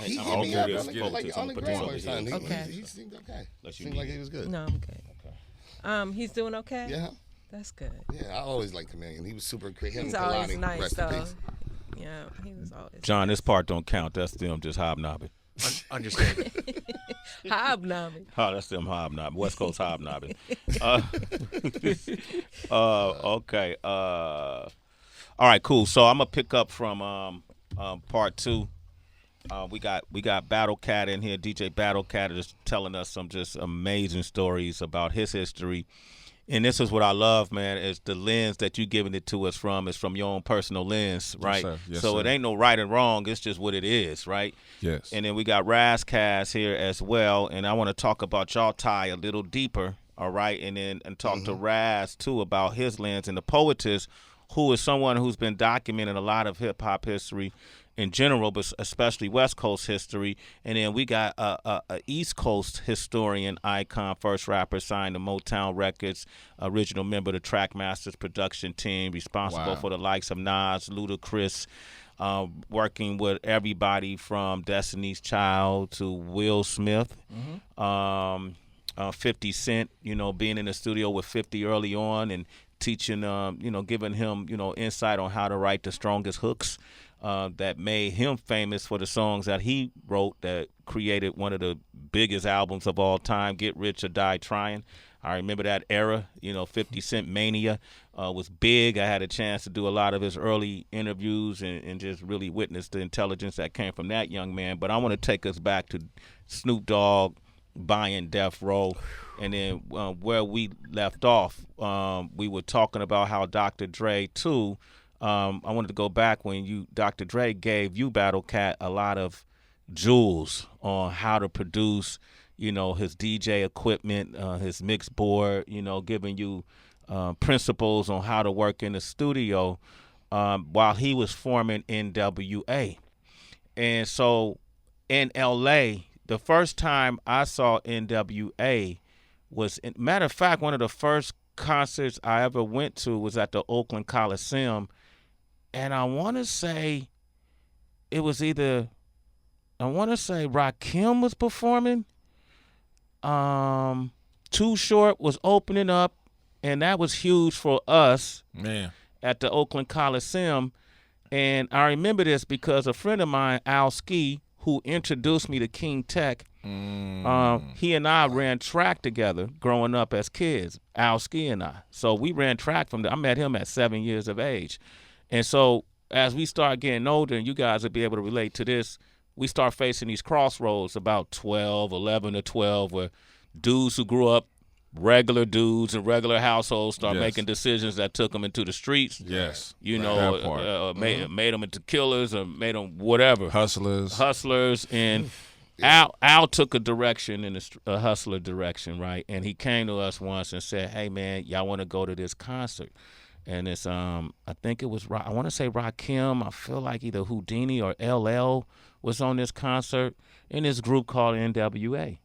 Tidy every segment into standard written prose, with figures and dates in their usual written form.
He hit me up like on the ground or something. He seemed okay. Seemed like he was good. No, I'm good. He's doing okay? Yeah. That's good. Yeah, I always liked Chameleon. He was super creative. He's always nice, though. Yeah, he was always John, this part don't count. That's them just hobnobbing. Understand. Hobnobbing. Oh, that's them hobnobbing. West Coast hobnobbing. Okay. All right, cool. So I'm gonna pick up from part 2. We got Battlecat in here. DJ Battlecat is telling us some just amazing stories about his history. And this is what I love, man, is the lens that you giving it to us from is from your own personal lens, right? Yes, sir. Yes, so sir. It ain't no right and wrong. It's just what it is, right? Yes. And then we got Ras Kass here as well. And I want to talk about y'all tie a little deeper, all right? And talk to Ras, too, about his lens. And the Poetess, who is someone who's been documenting a lot of hip-hop history in general, but especially West Coast history. And then we got a East Coast historian icon, first rapper signed to Motown Records, original member of the Trackmasters production team, responsible for the likes of Nas, Ludacris, working with everybody from Destiny's Child to Will Smith, 50 Cent, being in the studio with 50 early on and teaching, giving him, insight on how to write the strongest hooks. That made him famous for the songs that he wrote that created one of the biggest albums of all time, Get Rich or Die Trying. I remember that era, 50 Cent Mania was big. I had a chance to do a lot of his early interviews and just really witness the intelligence that came from that young man. But I want to take us back to Snoop Dogg buying Death Row. And then where we left off, we were talking about how Dr. Dre, too, I wanted to go back when Dr. Dre gave you, Battlecat, a lot of jewels on how to produce, his DJ equipment, his mix board, giving you principles on how to work in the studio while he was forming NWA. And so in L.A., the first time I saw NWA was, matter of fact, one of the first concerts I ever went to was at the Oakland Coliseum. And I want to say it was either, Rakim was performing, Too Short was opening up, and that was huge for us at the Oakland Coliseum. And I remember this because a friend of mine, Al Ski, who introduced me to King Tech, he and I ran track together growing up as kids, Al Ski and I. So we ran track I met him at 7 years of age. And so as we start getting older, and you guys will be able to relate to this, we start facing these crossroads about 11 to 12, where dudes who grew up regular dudes in regular households start making decisions that took them into the streets. Yes. Made them into killers or made them whatever. Hustlers. And Al took a direction in a hustler direction, right? And he came to us once and said, hey, man, y'all want to go to this concert? And it's, I think it was, I want to say Rakim. I feel like either Houdini or LL was on this concert in this group called NWA.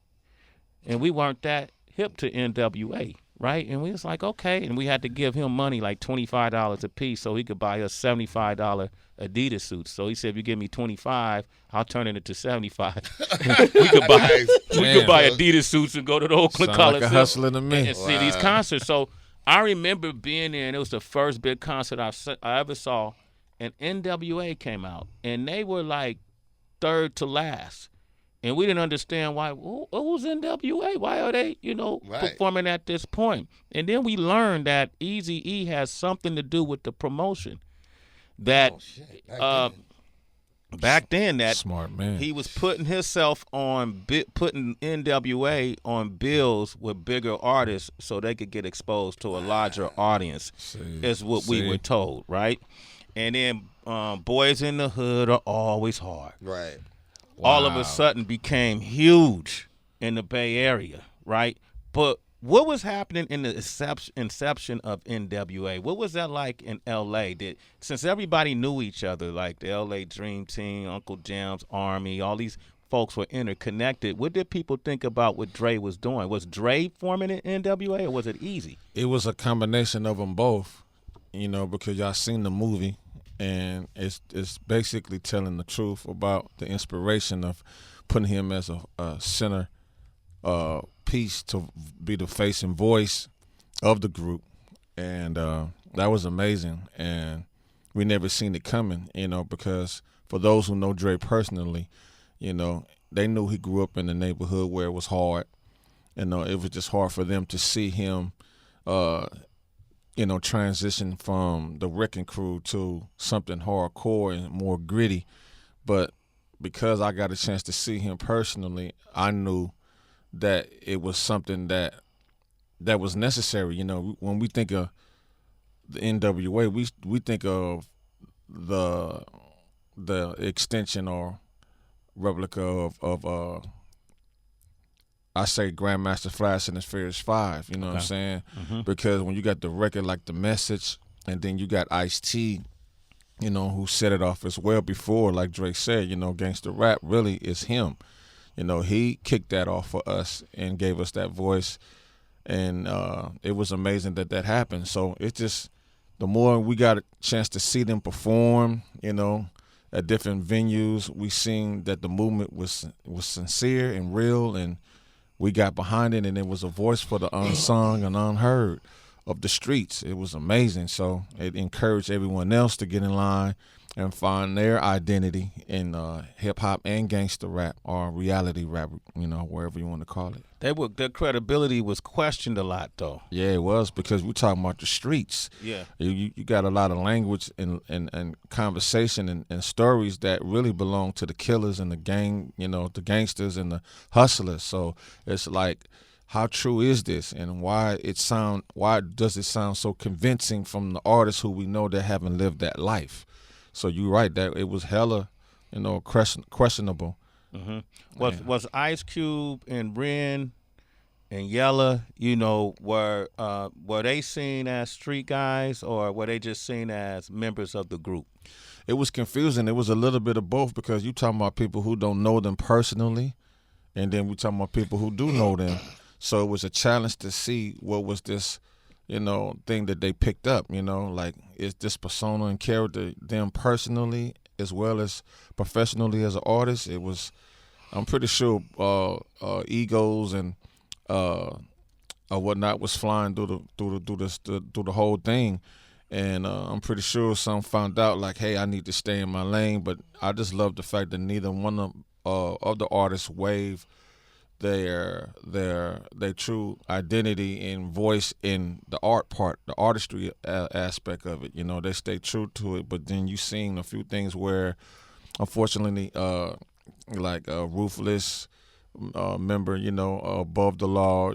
And we weren't that hip to NWA, right? And we was like, okay. And we had to give him money, like $25 a piece, so he could buy us $75 Adidas suits. So he said, if you give me $25, I'll turn it into $75. we could buy Adidas suits and go to the Oakland Coliseum. Like a hustler to me. And see these concerts. So I remember being there, and it was the first big concert I ever saw, and NWA came out, and they were like third to last. And we didn't understand why. Who's NWA? Why are they, performing at this point? And then we learned that Eazy-E has something to do with the promotion. That back then that smart man, he was putting himself on, putting NWA on bills with bigger artists so they could get exposed to a larger audience. Is what we were told, right? And then Boys in the Hood are always hard. Right. Wow. All of a sudden became huge in the Bay Area, right? But what was happening in the inception of NWA? What was that like in L.A.? Since everybody knew each other, like the L.A. Dream Team, Uncle Jam's Army, all these folks were interconnected. What did people think about what Dre was doing? Was Dre forming an NWA, or was it Easy? It was a combination of them both, because y'all seen the movie. and it's basically telling the truth about the inspiration of putting him as a center piece to be the face and voice of the group, and that was amazing. And we never seen it coming, because for those who know Dre personally, they knew he grew up in a neighborhood where it was hard. It was just hard for them to see him, transition from the Wrecking Crew to something hardcore and more gritty. But because I got a chance to see him personally, I knew that it was something that was necessary. When we think of the NWA, we think of the extension or replica of I say Grandmaster Flash and his Furious Five. You know what I'm saying? Mm-hmm. Because when you got the record like The Message, and then you got Ice-T, who set it off as well before, like Drake said, gangster rap really is him. He kicked that off for us and gave us that voice, and it was amazing that happened. So it's just, the more we got a chance to see them perform, at different venues, we seen that the movement was sincere and real, and we got behind it, and it was a voice for the unsung and unheard of the streets. It was amazing. So it encouraged everyone else to get in line and find their identity in hip-hop and gangster rap, or reality rap, wherever you want to call it. Their credibility was questioned a lot, though. Yeah, it was, because we're talking about the streets. Yeah. You got a lot of language and conversation and stories that really belong to the killers and the gang, the gangsters and the hustlers. So it's like, how true is this, and why does it sound so convincing from the artists who we know that haven't lived that life? So you're right, that it was hella, questionable. Mm-hmm. Was Ice Cube and Ren and Yella, were they seen as street guys, or were they just seen as members of the group? It was confusing. It was a little bit of both, because you talking about people who don't know them personally, and then we talking about people who do know them. So it was a challenge to see what was this, thing that they picked up, like, is this persona and character them personally as well as professionally as an artist? It was, I'm pretty sure egos and whatnot was flying through the whole thing, and I'm pretty sure some found out like, hey, I need to stay in my lane. But I just love the fact that neither one of the artists waived their true identity and voice in the art part, the artistry aspect of it. They stay true to it. But then you seen a few things where, unfortunately, like Ruthless member, Above the Law,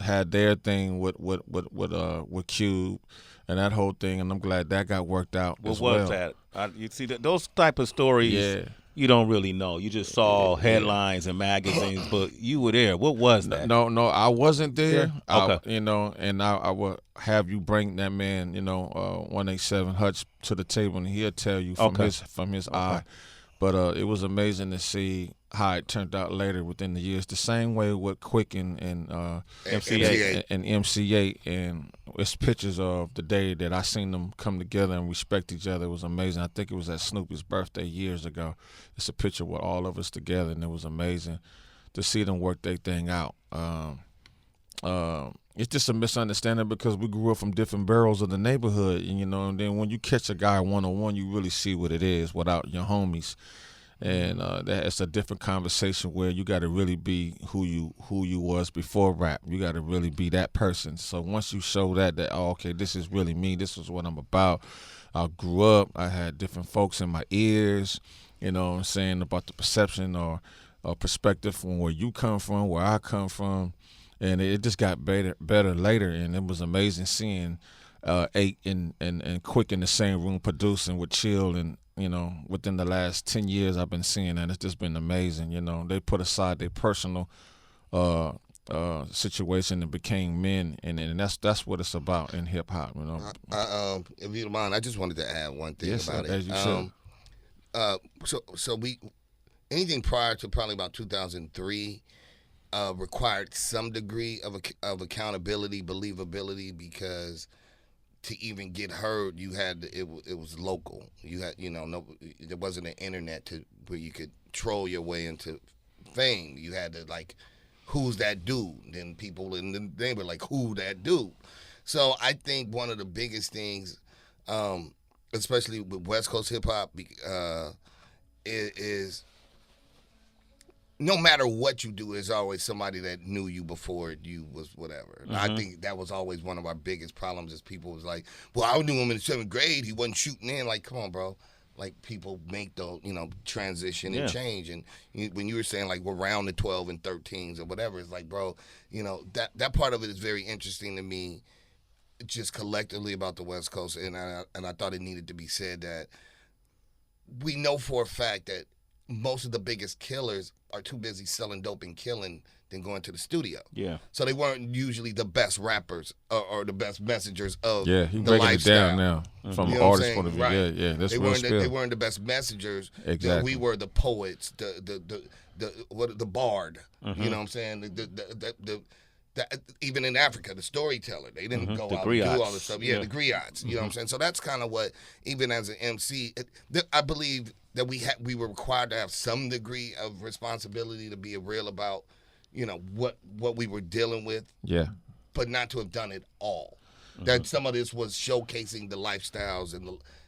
had their thing with Cube and that whole thing, and I'm glad that got worked out. What was that? You see those type of stories. Yeah. You don't really know. You just saw headlines and magazines, but you were there. What was that? No, I wasn't there. Okay. And I will have you bring that man, 187 Hutch to the table, and he'll tell you from his eye. But it was amazing to see how it turned out later within the years. The same way with Quick and MCA. and MCA, and it's pictures of the day that I seen them come together and respect each other. It was amazing. I think it was at Snoopy's birthday years ago. It's a picture with all of us together, and it was amazing to see them work their thing out. It's just a misunderstanding because we grew up from different barrels of the neighborhood, and then when you catch a guy one-on-one, you really see what it is without your homies. And that's a different conversation where you got to really be who you was before rap. You got to really be that person. So once you show that okay, this is really me. This is what I'm about. I grew up. I had different folks in my ears. What I'm saying, about the perception or perspective from where you come from, where I come from, and it just got better later. And it was amazing seeing 8 and Quick in the same room producing with Chill, and within the last 10 years I've been seeing that. It's just been amazing. They put aside their personal situation and became men, and that's what it's about in hip hop. If you don't mind, I just wanted to add one thing about it. As you should. So we anything prior to probably about 2003 required some degree of accountability, believability, because to even get heard, you had it was local. You had no, there wasn't an internet to where you could troll your way into fame. You had to like, who's that dude? Then people in the neighborhood like, who that dude? So I think one of the biggest things, especially with West Coast hip hop, is no matter what you do, there's always somebody that knew you before you was whatever. And I think that was always one of our biggest problems is people was like, well, I knew him in 7th grade. He wasn't shooting in. Like, come on, bro. Like, people make the, transition and change. And when you were saying, like, we're around the 12 and 13s or whatever, it's like, bro, that part of it is very interesting to me, just collectively about the West Coast. And I thought it needed to be said that we know for a fact that most of the biggest killers are too busy selling dope and killing than going to the studio. Yeah. So they weren't usually the best rappers or the best messengers of the lifestyle. Yeah, he's breaking it down now from an artist's point of view. Right. Yeah. That's they weren't the best messengers. Exactly. We were the poets, the bard. You know what I'm saying? The even in Africa, the storyteller. They didn't go out and do all this stuff. Yeah, the griots. You know what I'm saying? So that's kind of what, even as an MC, I believe that we were required to have some degree of responsibility to be real about, what we were dealing with. Yeah. But not to have done it all. That some of this was showcasing the lifestyles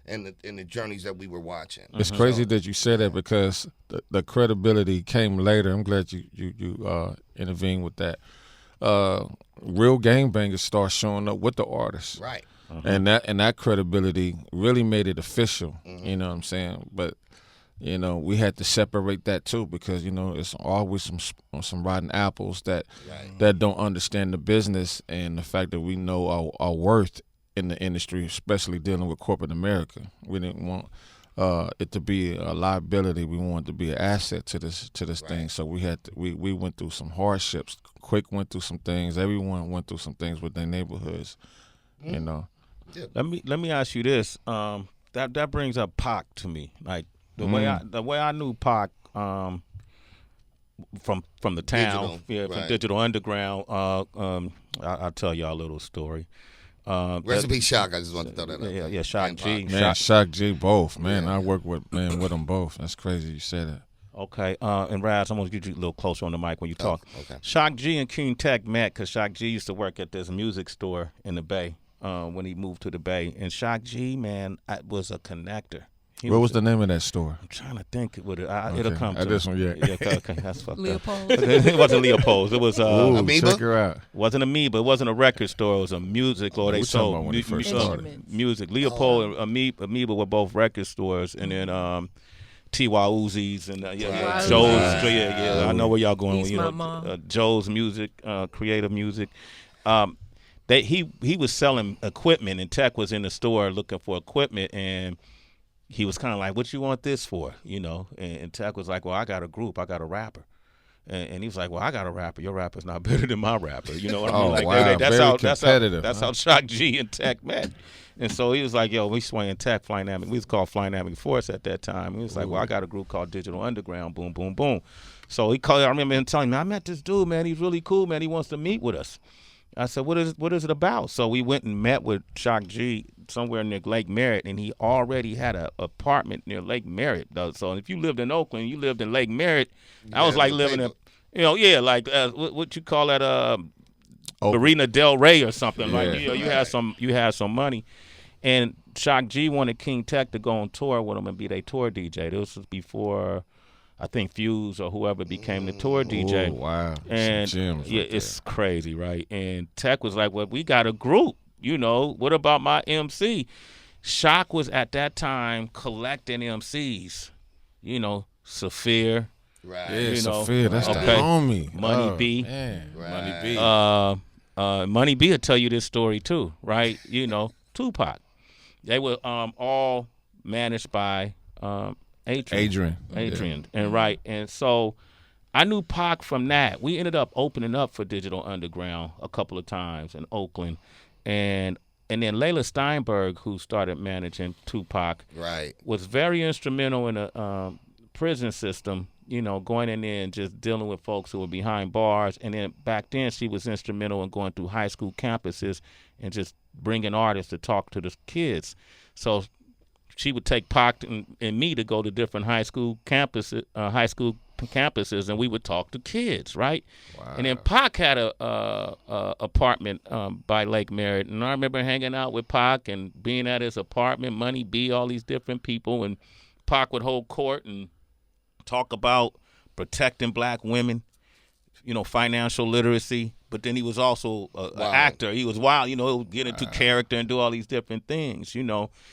and the journeys that we were watching. It's crazy that you said that because the credibility came later. I'm glad you intervened with that. Real gangbangers start showing up with the artists, right? And that credibility really made it official. You know what I'm saying? But we had to separate that too because it's always some rotten apples that don't understand the business and the fact that we know our worth in the industry, especially dealing with corporate America. We didn't want it to be a liability. We wanted to be an asset to this thing. So we went through some hardships. Quick went through some things. Everyone went through some things with their neighborhoods. Yeah. Let me ask you this. That brings up Pac to me. Like the way I knew Pac from the town, from Digital Underground. I'll tell y'all a little story. Recipe Shock. I just want to throw that out. Yeah, Shock G. Man, Shock G, both. Man, I work with them both. That's crazy you said that. Okay, and Raz, I'm going to get you a little closer on the mic when you talk. Okay. Shock G and King Tech met because Shock G used to work at this music store in the Bay when he moved to the Bay. And Shock G, man, was a connector. What was the name of that store? I'm trying to think. It'll come to this one, yeah. Okay, that's fucked Leopold. It wasn't Leopold's. It was Amoeba? Check her out. It wasn't Amoeba. It wasn't a record store. It was a music store. They sold music. Leopold and Amoeba were both record stores. And then T.Y. Uzis and Joe's. Yeah. I know where y'all going. Joe's music, creative music. He was selling equipment, and Tech was in the store looking for equipment, and he was kind of like, "What you want this for?" And Tech was like, "Well, I got a group, I got a rapper," and he was like, "Well, I got a rapper. Your rapper's not better than my rapper." You know what I mean? Like, wow, that's how Shock G and Tech met. And so he was like, "Yo, we swinging Tech, Flynamic. We was called Flynamic Force at that time." He was like, "Well, I got a group called Digital Underground. Boom, boom, boom." So he called. I remember him telling me, "I met this dude, man. He's really cool, man. He wants to meet with us." I said, "What is it about?" So we went and met with Shock G somewhere near Lake Merritt, and he already had an apartment near Lake Merritt, though. So if you lived in Oakland, you lived in Lake Merritt. I was like living in, like what you call that, Marina Del Rey or something. Yeah. Like you had some money, and Shock G wanted King Tech to go on tour with him and be their tour DJ. This was before, I think, Fuse or whoever became the tour DJ. Oh, wow. And it's crazy, right? And Tech was like, "Well, we got a group. What about my MC?" Shock was at that time collecting MCs. Saphir. Right. Yeah, Saphir, that's the homie. Money B. Man. Money B. Money B will tell you this story too, right? Tupac. They were all managed by Adrian. Yeah. And right. And so I knew Pac from that. We ended up opening up for Digital Underground a couple of times in Oakland. And then Layla Steinberg, who started managing Tupac, was very instrumental in the prison system, going in there and just dealing with folks who were behind bars. And then back then she was instrumental in going through high school campuses and just bringing artists to talk to the kids. So she would take Pac and me to go to different high school campuses, and we would talk to kids, right? Wow. And then Pac had a apartment by Lake Merritt, and I remember hanging out with Pac and being at his apartment, Money B, all these different people, and Pac would hold court and talk about protecting black women, financial literacy. But then he was also an actor. He was wild, he would get into character and do all these different things,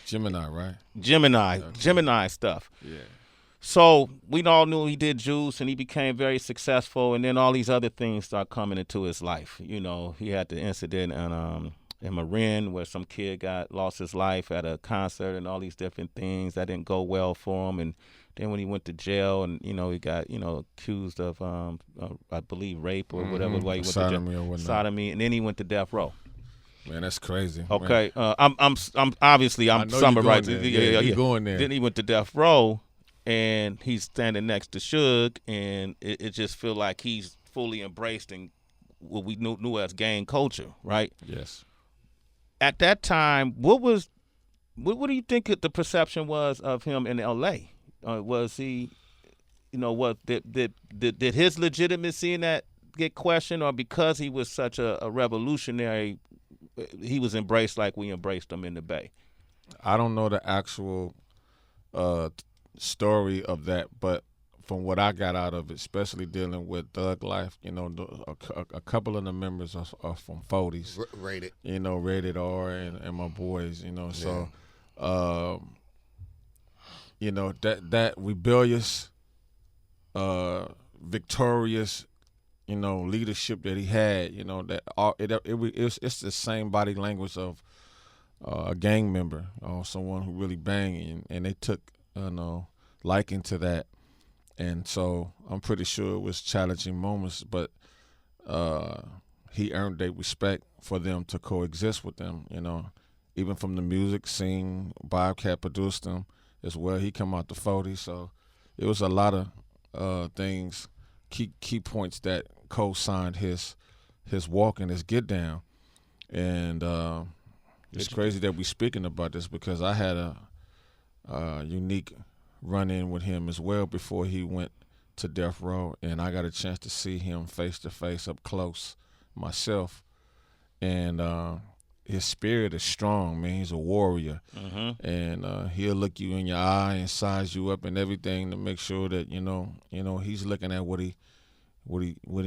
Gemini, right? Gemini stuff. Yeah. So we all knew he did Juice, and he became very successful, and then all these other things start coming into his life. He had the incident in Marin where some kid lost his life at a concert and all these different things. That didn't go well for him. And then when he went to jail and, he got, accused of, I believe, rape or whatever. He went sodomy to jail. or whatnot. Sodomy. And then he went to death row. Man, that's crazy. Okay. I'm obviously I'm summarizing. Yeah. Going there. Then he went to death row, and he's standing next to Suge, and it just feel like he's fully embracing what we knew as gang culture, right? Yes. At that time, what do you think the perception was of him in L.A.? Was he, did his legitimacy in that get questioned, or because he was such a revolutionary, he was embraced like we embraced him in the Bay? I don't know the actual story of that, but from what I got out of it, especially dealing with Thug Life, a couple of the members are from 40s. Rated. Rated R and my boys, so, that rebellious, victorious, leadership that he had, it's the same body language of a gang member or someone who really banged, and they took, liking to that. And so I'm pretty sure it was challenging moments, but he earned their respect for them to coexist with them, even from the music scene. Battlecat produced them as well. He come out the 40s, so it was a lot of things, key points that co-signed his walk and his get down. And it's crazy that we speaking about this because I had a unique run-in with him as well before he went to death row, and I got a chance to see him face-to-face up close myself. And his spirit is strong, man. He's a warrior. Mm-hmm. And he'll look you in your eye and size you up and everything to make sure that he's looking at what he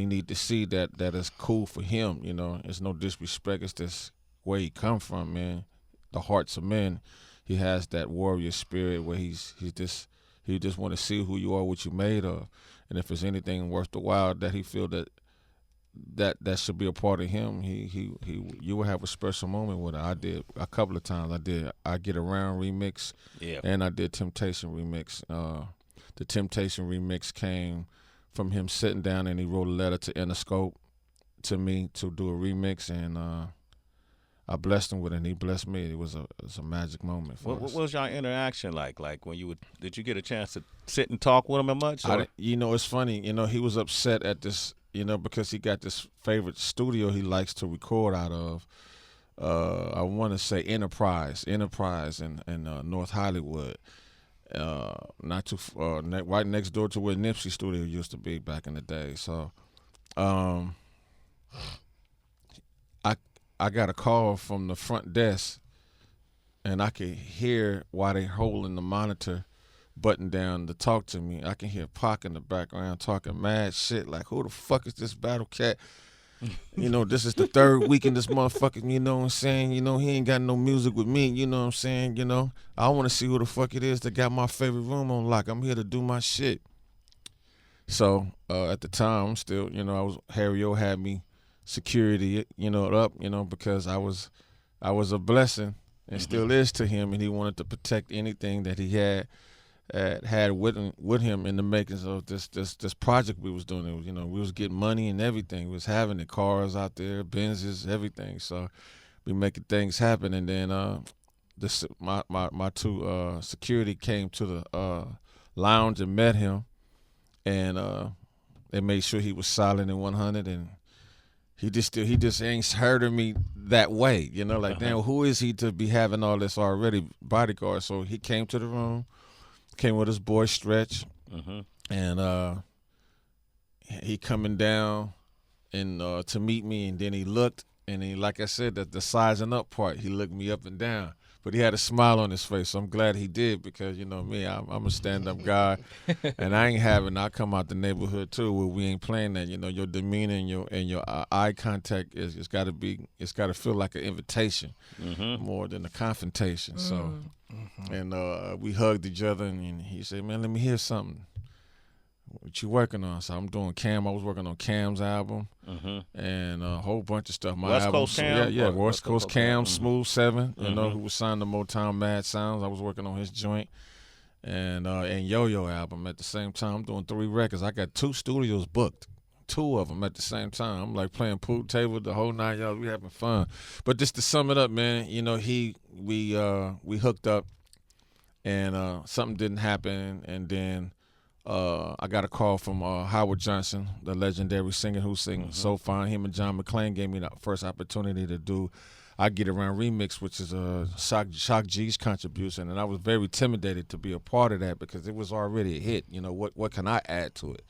need to see that is cool for him. It's no disrespect. It's just where he come from, man. The hearts of men. He has that warrior spirit where he just want to see who you are, what you made of, and if there's anything worth the while that he feel that should be a part of him, you will have a special moment with it. I did a couple of times. I Get Around remix, and I did Temptation remix. The Temptation remix came from him sitting down and he wrote a letter to Interscope to me to do a remix, and I blessed him with it, and he blessed me. It was a magic moment for us. What was your interaction like? Like when did you get a chance to sit and talk with him much? It's funny. He was upset at this, because he got this favorite studio he likes to record out of. I want to say Enterprise in North Hollywood. Not too right next door to where Nipsey studio used to be back in the day. So, I got a call from the front desk, and I could hear while they holding the monitor button down to talk to me. I can hear Pac in the background talking mad shit like, who the fuck is this Battlecat? This is the third week in this motherfucker, you know what I'm saying? He ain't got no music with me, you know what I'm saying? I want to see who the fuck it is that got my favorite room on lock. I'm here to do my shit. So at the time, still, Harry O had me security, up, because I was a blessing and still is to him, and he wanted to protect anything that he had with him in the makings of this project we was doing. It was, we was getting money and everything. We was having the cars out there, Benzes, everything. So we making things happen, and then my two security came to the lounge and met him, and they made sure he was silent and 100, and he just ain't hurting me that way, you know. Like, damn, who is he to be having all this already bodyguard? So he came to the room, came with his boy Stretch, and he coming down and to meet me, and then he looked, and he, like I said, the sizing up part, he looked me up and down. But he had a smile on his face, so I'm glad he did, because, you know me, I'm a stand-up guy, and I come out the neighborhood too, where we ain't playing that. You know, your demeanor and your eye contact it's got to feel like an invitation more than a confrontation. So, and we hugged each other, and he said, "Man, let me hear something. What you working on?" So I'm doing Cam. I was working on Cam's album and a whole bunch of stuff. My West album, Coast Cam? West Coast Cam, Smooth 7, you know, who was signed to Motown Mad Sounds. I was working on his joint. And Yo-Yo album at the same time. I'm doing 3 records. I got 2 studios booked, 2 of them at the same time. I'm like playing pool table, the whole 9 yards. We having fun. But just to sum it up, man, you know, we hooked up, and something didn't happen, and then I got a call from Howard Johnson, the legendary singer who sings So Fine. Him and John McClain gave me the first opportunity to do I Get Around Remix, which is a Shock G's contribution, and I was very intimidated to be a part of that because it was already a hit. You know, what can I add to it?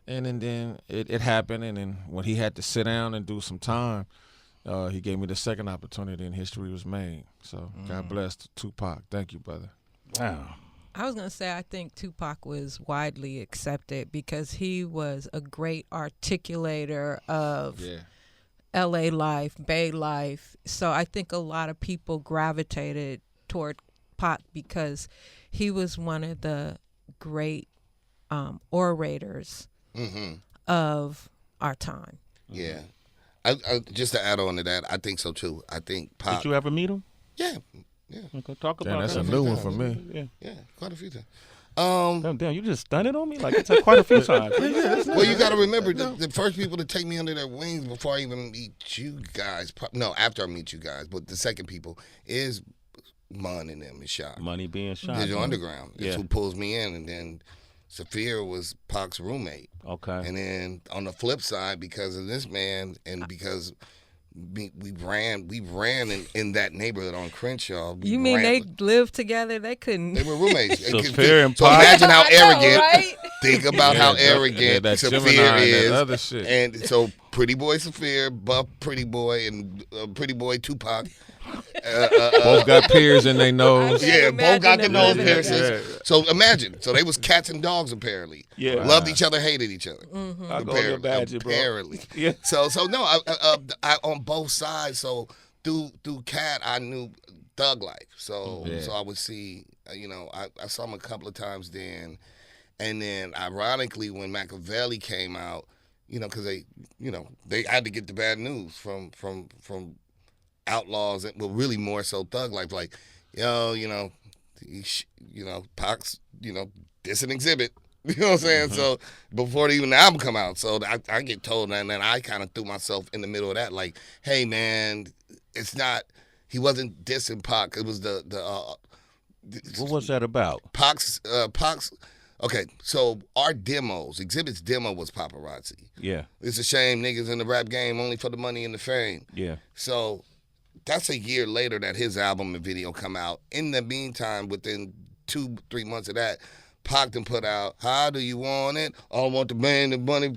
And then it happened, and then when he had to sit down and do some time, he gave me the second opportunity, and history was made. So God bless Tupac. Thank you, brother. Wow. I was going to say, I think Tupac was widely accepted because he was a great articulator of LA life, Bay life. So I think a lot of people gravitated toward Pac because he was one of the great orators of our time. Yeah. I just to add on to that, I think so too. I think Pac. Did you ever meet him? Yeah. Yeah. Okay, talk about That's that. a new one for me. Yeah, quite a few times. Damn, you just stunned on me? Like, it's quite a few times. Well, you got to remember, the first people to take me under their wings before I even meet you guys, after I meet you guys, but the second people is Mun and them and Shock. Money being shot. Digital Underground. That's who pulls me in. And then Saphir was Pac's roommate. Okay. And then on the flip side, because of this man and because we ran in that neighborhood on Crenshaw. You mean they lived together? They couldn't. They were roommates. So imagine how arrogant. Right? Think about how arrogant Saphir is. Other shit. And so Pretty Boy Saphir, Buff Pretty Boy, and Pretty Boy Tupac. Both got peers in their nose. Yeah, both got the nose living piercings. together. So imagine. So they was cats and dogs apparently. Yeah. Loved each other, hated each other. I go to imagine, bro. Apparently. Yeah. So no, I on both sides. So through Cat, I knew Thug Life. So I would see, you know, I saw him a couple of times then, and then ironically when Machiavelli came out, you know, because they had to get the bad news from Outlaws, well, really more so Thug Life, like, Pac's, this an exhibit. You know what I'm saying? So before even the album come out, so I get told, and then I kind of threw myself in the middle of that, like, hey man, it's not. He wasn't dissing Pac. It was the what was that about? Pac's. Okay, so our demos, Exhibit's demo was paparazzi. Yeah. It's a shame niggas in the rap game only for the money and the fame. Yeah. So that's a year later that his album and video come out. In the meantime, within 2-3 months of that, Pac done put out How Do You Want It? All I Want the money,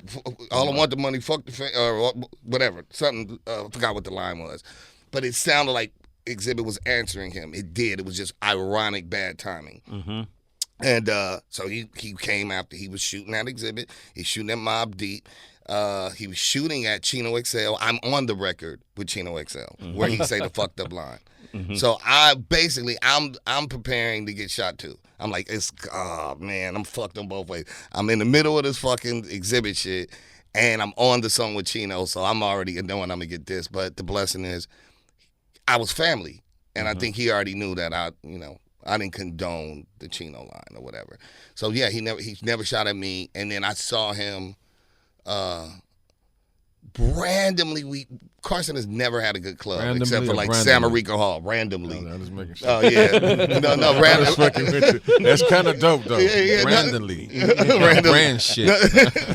all I want the money, fuck the fame, or whatever. Something, I forgot what the line was. But it sounded like Exhibit was answering him. It did. It was just ironic bad timing. Mm-hmm. And so he came after, he was shooting at Exhibit. He's shooting at Mobb Deep. He was shooting at Chino XL. I'm on the record with Chino XL where he say the fucked up line. So I'm preparing to get shot too. I'm like, I'm fucked on both ways. I'm in the middle of this fucking Exhibit shit, and I'm on the song with Chino, so I'm already knowing I'm gonna get this. But the blessing is, I was family, and I think he already knew that I didn't condone the Chino line or whatever. So yeah, he never shot at me, and then I saw him randomly, Carson has never had a good club Randomly except for like Samarica Hall. Randomly. No, I'm just making sure. Oh yeah, no, randomly. That's kind of dope though. Yeah, randomly, Random. brand shit.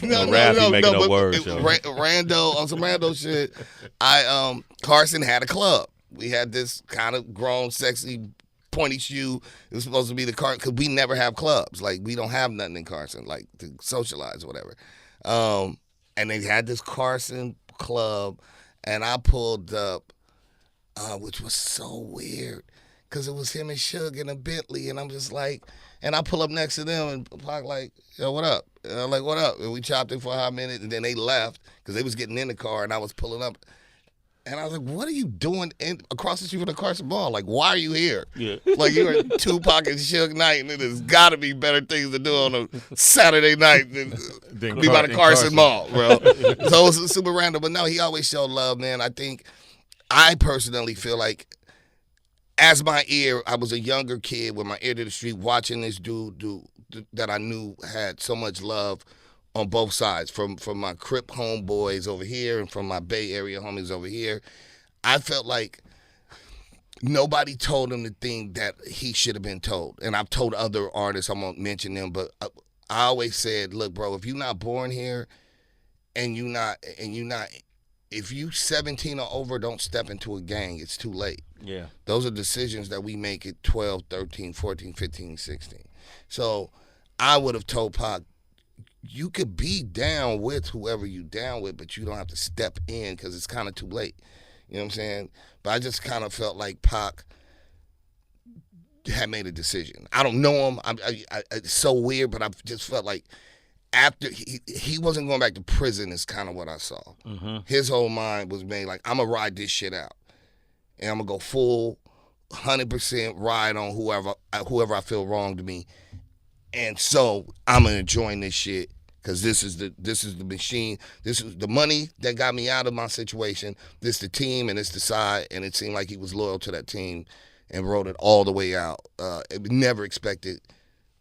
No, making up words, yo. Rando on some rando shit. Carson had a club. We had this kind of grown, sexy, pointy shoe. It was supposed to be the car because we never have clubs. Like we don't have nothing in Carson, like to socialize or whatever. And they had this Carson club, and I pulled up, which was so weird, because it was him and Suge in a Bentley, and I'm just like, and I pull up next to them, and Pac like, yo, what up? And I'm like, what up? And we chopped it for a hot minute, and then they left, because they was getting in the car, and I was pulling up. And I was like, what are you doing across the street from the Carson Mall? Like, why are you here? Yeah. Like, you're at Tupac and Suge night, and there's got to be better things to do on a Saturday night than be by the Carson Mall, bro. So it was super random. But no, he always showed love, man. I personally feel like as my ear, I was a younger kid with my ear to the street watching this dude that I knew had so much love on both sides, from my Crip homeboys over here and from my Bay Area homies over here. I felt like nobody told him the thing that he should have been told. And I've told other artists, I won't mention them, but I always said, look, bro, if you're not born here and if you 17 or over, don't step into a gang. It's too late. Yeah. Those are decisions that we make at 12, 13, 14, 15, 16. So I would have told Pac, you could be down with whoever you down with, but you don't have to step in because it's kind of too late. You know what I'm saying? But I just kind of felt like Pac had made a decision. I don't know him. It's so weird, but I just felt like after he wasn't going back to prison is kind of what I saw. Mm-hmm. His whole mind was made like, I'm going to ride this shit out. And I'm going to go full 100% ride on whoever I feel wronged me. And so I'm gonna join this shit because this is the machine. This is the money that got me out of my situation. This the team and it's the side. And it seemed like he was loyal to that team and rode it all the way out. Never expected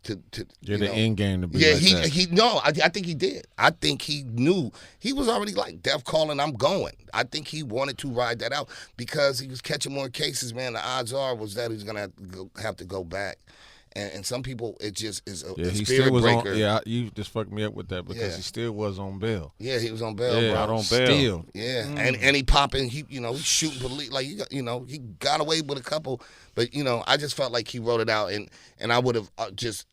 to get the end game to be. Yeah, I think he did. I think he knew he was already like Def calling. I'm going. I think he wanted to ride that out because he was catching more cases. Man, the odds are was that he's gonna have to go back. And some people, it just is a he spirit still was breaker. On, you just fucked me up with that because he still was on bail. Yeah, he was on bail. Yeah, bro. out on bail. Still. Yeah, and he popping. He he's shooting police. Like he got away with a couple. But I just felt like he wrote it out, and I would have just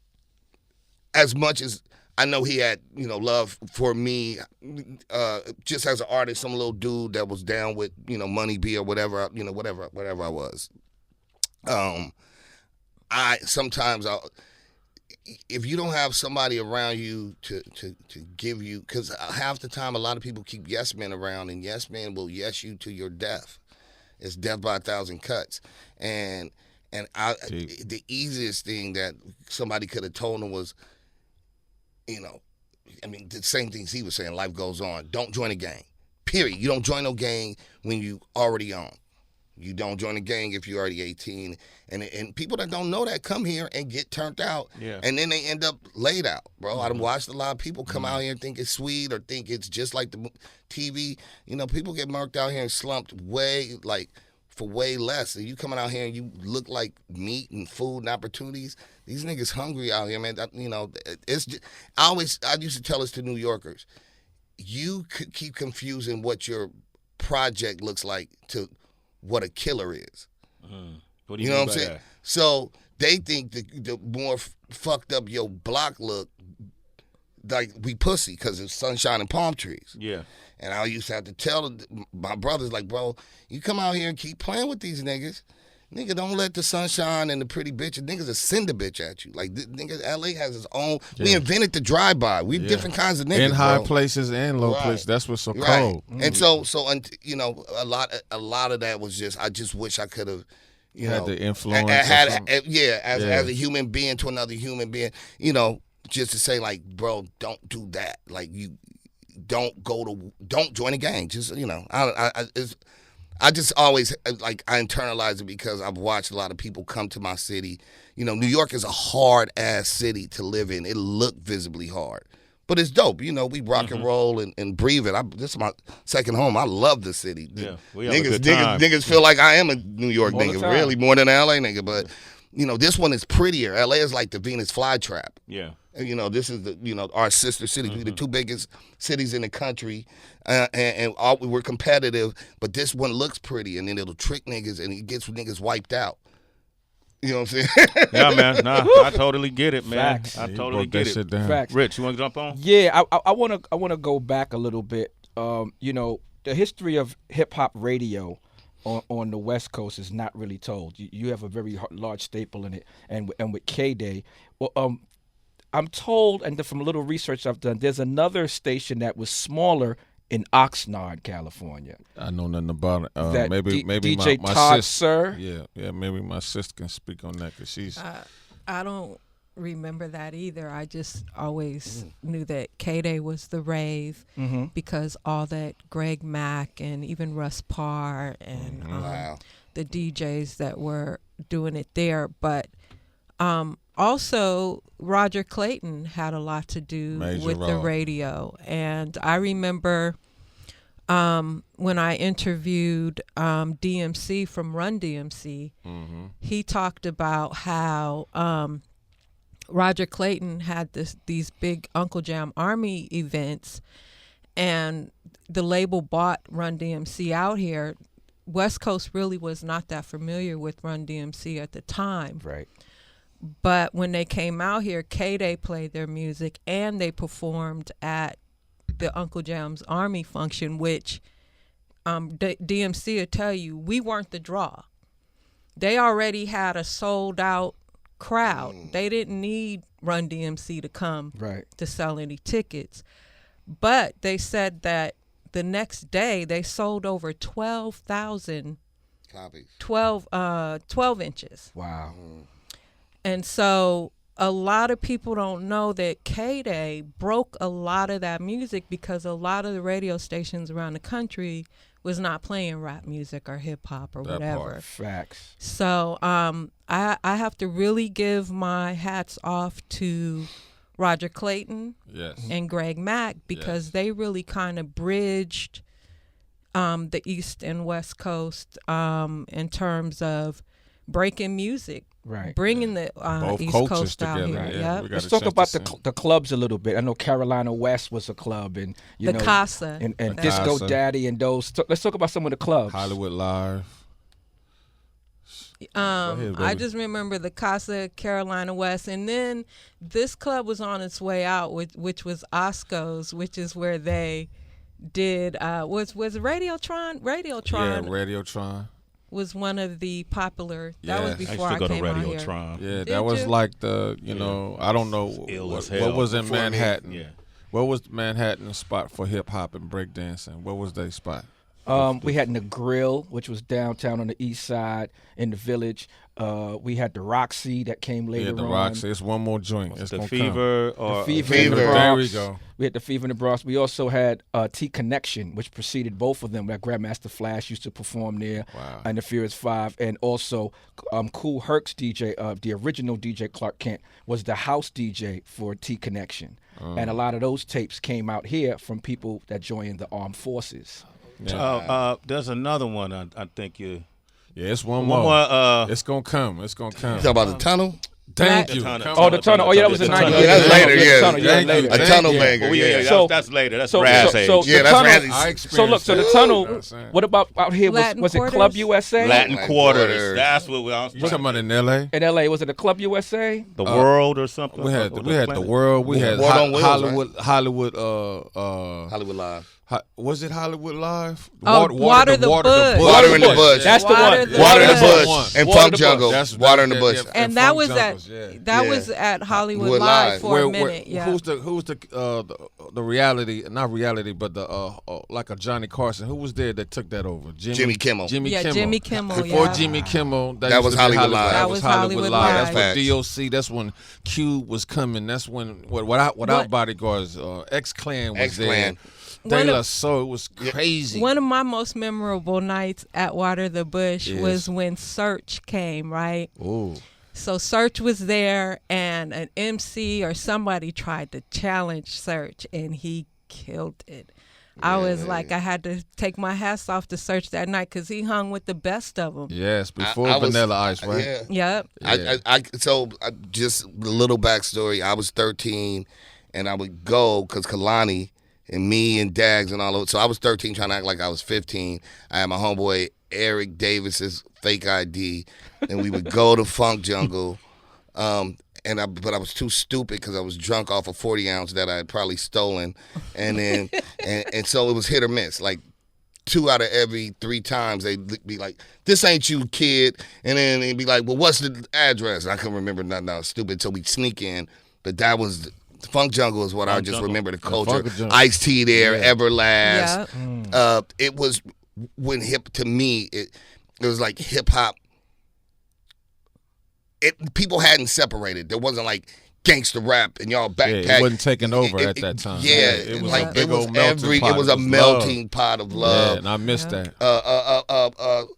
as much as I know he had love for me, just as an artist, some little dude that was down with Money B or whatever whatever I was. If you don't have somebody around you to give you, because half the time a lot of people keep yes men around, and yes men will yes you to your death. It's death by 1,000 cuts, and the easiest thing that somebody could have told him was, the same things he was saying. Life goes on. Don't join a gang. Period. You don't join no gang when you already on. You don't join a gang if you're already 18. And people that don't know that come here and get turned out. Yeah. And then they end up laid out, bro. Mm-hmm. I've watched a lot of people come out here and think it's sweet or think it's just like the TV. People get marked out here and slumped for way less. And you coming out here and you look like meat and food and opportunities. These niggas hungry out here, man. It's just, I used to tell this to New Yorkers. You could keep confusing what your project looks like to what a killer is. What do you know what I'm saying? That? So they think the more fucked up your block look, like we pussy because it's sunshine and palm trees. Yeah. And I used to have to tell my brothers, like, bro, you come out here and keep playing with these niggas. Nigga, don't let the sunshine and the pretty bitches, niggas will send a bitch at you. Like, nigga, LA has its own. Yeah. We invented the drive-by. We different kinds of niggas. In high places and low places. That's what's so cold. And so a lot of that was just, I just wish I could have, had the influence. As a human being to another human being, just to say, like, bro, don't do that. Like, you don't join a gang. Just, I just always, like, I internalize it because I've watched a lot of people come to my city. New York is a hard-ass city to live in. It looked visibly hard. But it's dope. You know, we rock and roll and breathe it. This is my second home. I love the city. Yeah, we have a good time. Niggas feel like I am a New York All the nigga, time. really, more than an LA nigga. But, you know, this one is prettier. LA is like the Venus flytrap. Yeah. And, you know, this is our sister cities. We're the two biggest cities in the country, and we're competitive. But this one looks pretty, and then it'll trick niggas, and it gets niggas wiped out. You know what I'm saying? Yeah, man. Nah, I totally get it, man. Facts. I totally get it. Facts. Rich, you want to jump on? Yeah, I wanna go back a little bit. You know, the history of hip hop radio on the West Coast is not really told. You have a very large staple in it, and with K-Day. Well, I'm told, and from a little research I've done, there's another station that was smaller in Oxnard, California. I know nothing about it. That Maybe DJ my Todd sis, Sir. Yeah. Maybe my sister can speak on that because she's. I don't remember that either. I just always knew that K-Day was the rave because all that Greg Mack and even Russ Parr and the DJs that were doing it there. But also Roger Clayton had a lot to do with the radio. And I remember when I interviewed DMC from Run DMC, he talked about how Roger Clayton had these big Uncle Jam Army events, and the label bought Run DMC out here. West Coast really was not that familiar with Run DMC at the time. Right. But when they came out here, K-Day played their music, and they performed at the Uncle Jam's Army function, which DMC will tell you, we weren't the draw. They already had a sold-out crowd. They didn't need Run DMC to come to sell any tickets. But they said that the next day they sold over 12,000 copies. 12 inches. Wow. And so a lot of people don't know that K-Day broke a lot of that music because a lot of the radio stations around the country was not playing rap music or hip hop or whatever. Facts. So I have to really give my hats off to Roger Clayton and Greg Mack because they really kind of bridged the East and West Coast in terms of breaking music. Right. Bringing the East Coast out together. here. Yeah. Yep. Let's talk about the clubs a little bit. I know Carolina West was a club, and the Casa and Disco Casa. Daddy and those. Let's talk about some of the clubs. Hollywood Live. I just remember the Casa, Carolina West, and then this club was on its way out, which was Osco's, which is where they did was Radiotron. Yeah, Radiotron. Was one of the popular. That was before I used to go came to out here. Radiotron. Yeah, Did that was you? like the I don't know what was in Manhattan. Yeah. What was Manhattan spot for hip hop and breakdancing? What was their spot? We had the Grill, which was downtown on the east side in the Village. We had the Roxy that came later on. Yeah, the Roxy. It's one more joint. It's The gonna Fever or The Fever. Fever. In the Bronx. There we go. We had the Fever in the Bronx. We also had T Connection, which preceded both of them. That Grandmaster Flash used to perform there. Wow. And the Furious Five. And also Kool Herc's DJ, the original DJ Clark Kent, was the house DJ for T Connection. And a lot of those tapes came out here from people that joined the armed forces. Yeah. There's another one I think you. Yeah, it's one One more. more. It's gonna come. It's gonna come. You talk about the tunnel? Thank The you. tunnel. Come Oh, on. the tunnel. Oh, yeah, that was in The tunnel. 90. Yeah, that's later, yeah. The tunnel, Thank later. you. A tunnel Yeah. banger. Oh, yeah. So- That's later. That's so- Ras so- age. so- Yeah, the that's tunnel- Razzie. I So look, so the experienced tunnel. that. That's it. What about out here? Latin Was it Club Quarters? USA? Latin Latin Quarters. Quarters. That's what we all. You talking about in L.A.? In LA, was it a Club USA? The World or something. We had Or the Planet? World. We had World on Wheels, Hollywood. Hollywood. Hollywood Live. Was it Hollywood Live? Oh, Water the Bush. Water in the Bush. That's the Water one. the Water in the Bush. Bush and Water Funk the Jungle. Bush. Water in the Bush. And that was at Hollywood Wood Live Live. for a minute. Yeah. Who's the reality? Not reality, but the like a Johnny Carson. Who was there that took that over? Jimmy Kimmel. Jimmy Yeah, Kimmel. Jimmy Kimmel, Before yeah. Jimmy Kimmel, That used was to be Hollywood Live. That was Hollywood Live. That's Live. when DOC. That's when Cube was coming. That's when without bodyguards, X-Clan was X-Clan. there. De La Soul. It was crazy. One of my most memorable nights at Water the Bush Yes. was when Search came, right? Ooh. So Search was there, and an MC or somebody tried to challenge Search, and he killed it. I was like, I had to take my hats off to Search that night because he hung with the best of them. Yes, before Vanilla Ice, right? Yeah. Yep. So just a little backstory. I was 13, and I would go because Kalani and me and Dags and all of it. So I was 13 trying to act like I was 15. I had my homeboy Eric Davis's fake ID, and we would go to Funk Jungle. But I was too stupid because I was drunk off a 40 ounce that I had probably stolen, and then and so it was hit or miss. Like 2 out of every 3 times they'd be like, "This ain't you, kid," and then they'd be like, "Well, what's the address?" And I couldn't remember nothing. I was stupid, so we'd sneak in. But that was Funk Jungle is what I just remember the culture. Ice-T there, Everlast. Yeah. It was when to me it was like hip hop. People hadn't separated. There wasn't like gangster rap and y'all backpack. Yeah, it wasn't taking over at that time. Yeah, it was like a big old it was a melting pot of love. Yeah, and I missed that.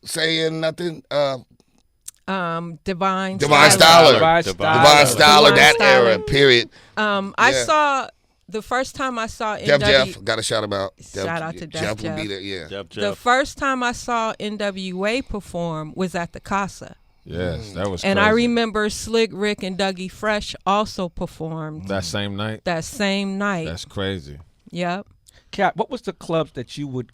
Saying nothing. Divine Styler. That Styler. era. Period. I saw the first time I saw Def Jeff. Got to shout him out. Shout out to Def Jeff. Jeff. Would be there. Yeah. Jeff. The first time I saw NWA perform was at the Casa. Yes, that was And crazy. I remember Slick Rick and Dougie Fresh also performed that same night. That's crazy. Yep. Cap, what was the clubs that you would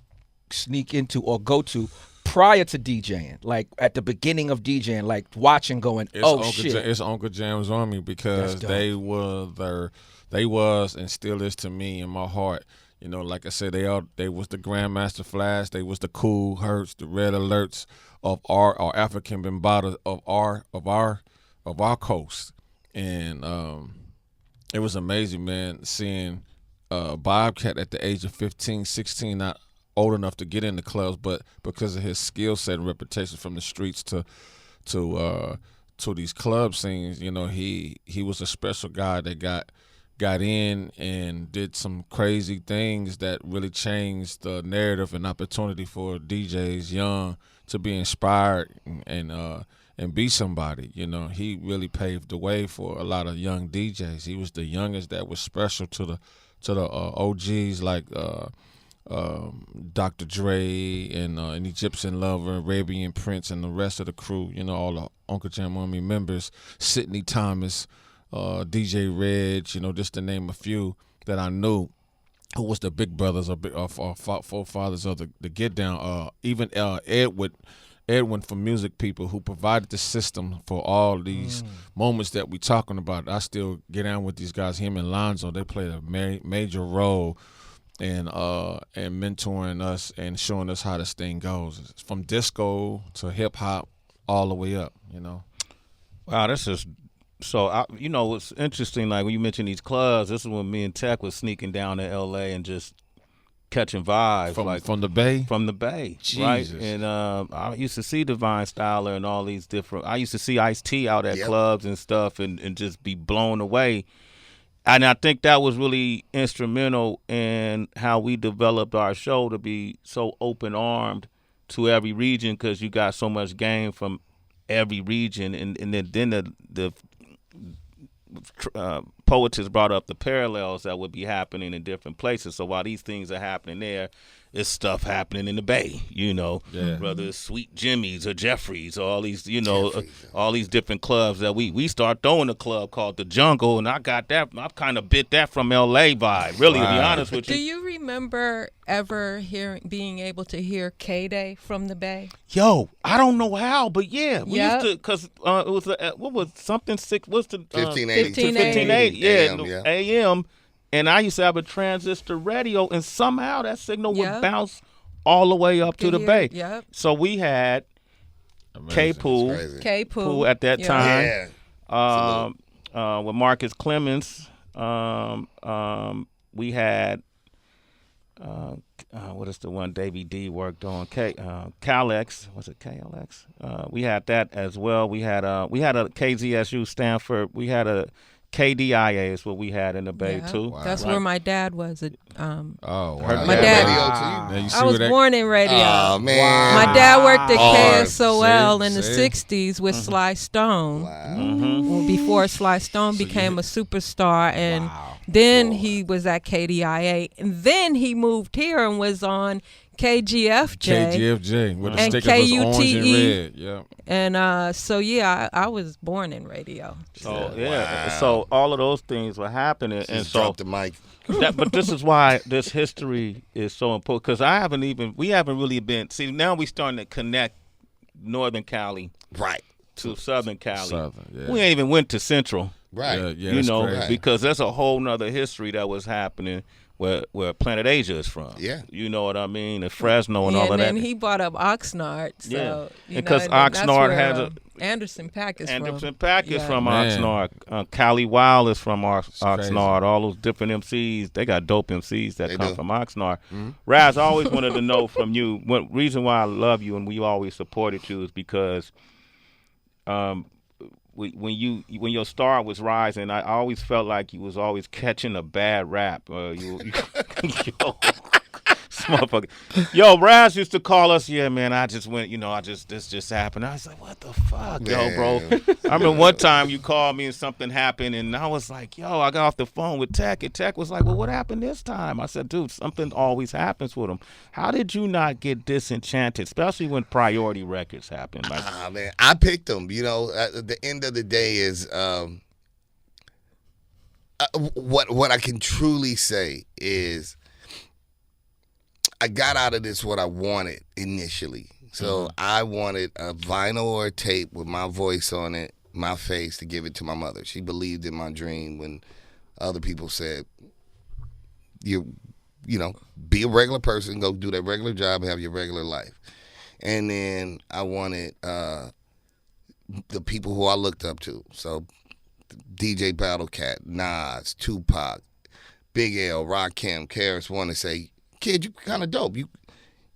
sneak into or go to prior to DJing? Like at the beginning of DJing, like watching, going, shit. It's Uncle Jam's Army because they was and still is to me in my heart. You know, like I said, they was the Grandmaster Flash, they was the Cool Hertz, the Red Alerts of our African Bambaataa of our coast, and it was amazing, man, seeing Bobcat at the age of 15, 16, not old enough to get in the clubs, but because of his skill set and reputation from the streets to these club scenes, you know, he was a special guy that got in and did some crazy things that really changed the narrative and opportunity for DJs young to be inspired and be somebody. You know, he really paved the way for a lot of young DJs. He was the youngest that was special to the OGs like Dr. Dre and Egyptian Lover, Arabian Prince, and the rest of the crew. You know, all the Uncle Jam Army members, Sidney Thomas, DJ Reg, you know, just to name a few that I knew, who was the big brothers or forefathers of the Get Down. Even Edwin from Music People, who provided the system for all these moments that we talking about. I still get down with these guys. Him and Lonzo, they played a major role in mentoring us and showing us how this thing goes, from disco to hip hop, all the way up. You know. Wow, this is. So, you know, it's interesting, like when you mention these clubs, this is when me and Tech was sneaking down to L.A. and just catching vibes. From the Bay? From the Bay, Jesus. right? And I used to see Divine Styler and all these different – I used to see Ice-T out at clubs and stuff and just be blown away. And I think that was really instrumental in how we developed our show to be so open-armed to every region because you got so much game from every region. And then the Poetess brought up the parallels that would be happening in different places. So while these things are happening there, it's stuff happening in the Bay, you know, whether it's Sweet Jimmy's or Jeffrey's or all these, you know, all these different clubs that we start throwing a club called The Jungle, and I got that. I've kind of bit that from L.A. vibe, really, to be honest with you. Do you remember ever being able to hear K-Day from the Bay? Yo, I don't know how, but yeah, we used to, because it was, what was something, what's the? 1580. 1580, AM. And I used to have a transistor radio, and somehow that signal would bounce all the way up to the Bay. Yep. So we had K-Pool at that time. With Marcus Clemens. We had what is the one Davey D worked on? Calex. Was it KLX? We had that as well. We had a KZSU Stanford. We had a KDIA is what we had in the Bay too. Wow. That's where my dad was. Oh, wow. My dad. I was born in radio. Oh man. My dad worked at KSOL in the '60s with Sly Stone. Wow. Before Sly Stone became a superstar, and then he was at KDIA, and then he moved here and was on KGFJ where the and sticker was orange and KUTE. red. Yeah. And I was born in radio. So so all of those things were happening, Just and so drop the mic. but this is why this history is so important, because we haven't really been. See, now we starting to connect Northern Cali to Southern Cali. We ain't even went to Central. Right. You know, because there's a whole nother history that was happening where Planet Asia is from. Yeah. You know what I mean? And Fresno and all of that. And then he brought up Oxnard. So, because Oxnard has Anderson .Paak is from. Anderson .Paak is from Oxnard. Cali Wild is from Oxnard. All those different MCs, they got dope MCs that come from Oxnard. Raz, I always wanted to know from you, one reason why I love you and we always supported you is because when your star was rising, I always felt like you was always catching a bad rap. Yo, Raz used to call us. Yeah, man, I just went. This just happened. I was like, what the fuck, man. Yo, bro. I remember one time you called me and something happened, and I was like, yo, I got off the phone with Tech, and Tech was like, well, what happened this time? I said, dude, something always happens with him. How did you not get disenchanted, especially when Priority Records happened? Like, man, I picked them. You know, at the end of the day is what I can truly say is I got out of this what I wanted initially. So I wanted a vinyl or a tape with my voice on it, my face, to give it to my mother. She believed in my dream when other people said, you know, be a regular person, go do that regular job, have your regular life. And then I wanted the people who I looked up to. So DJ Battlecat, Nas, Tupac, Big L, Rakim, KRS-One, to say, kid, you kind of dope. You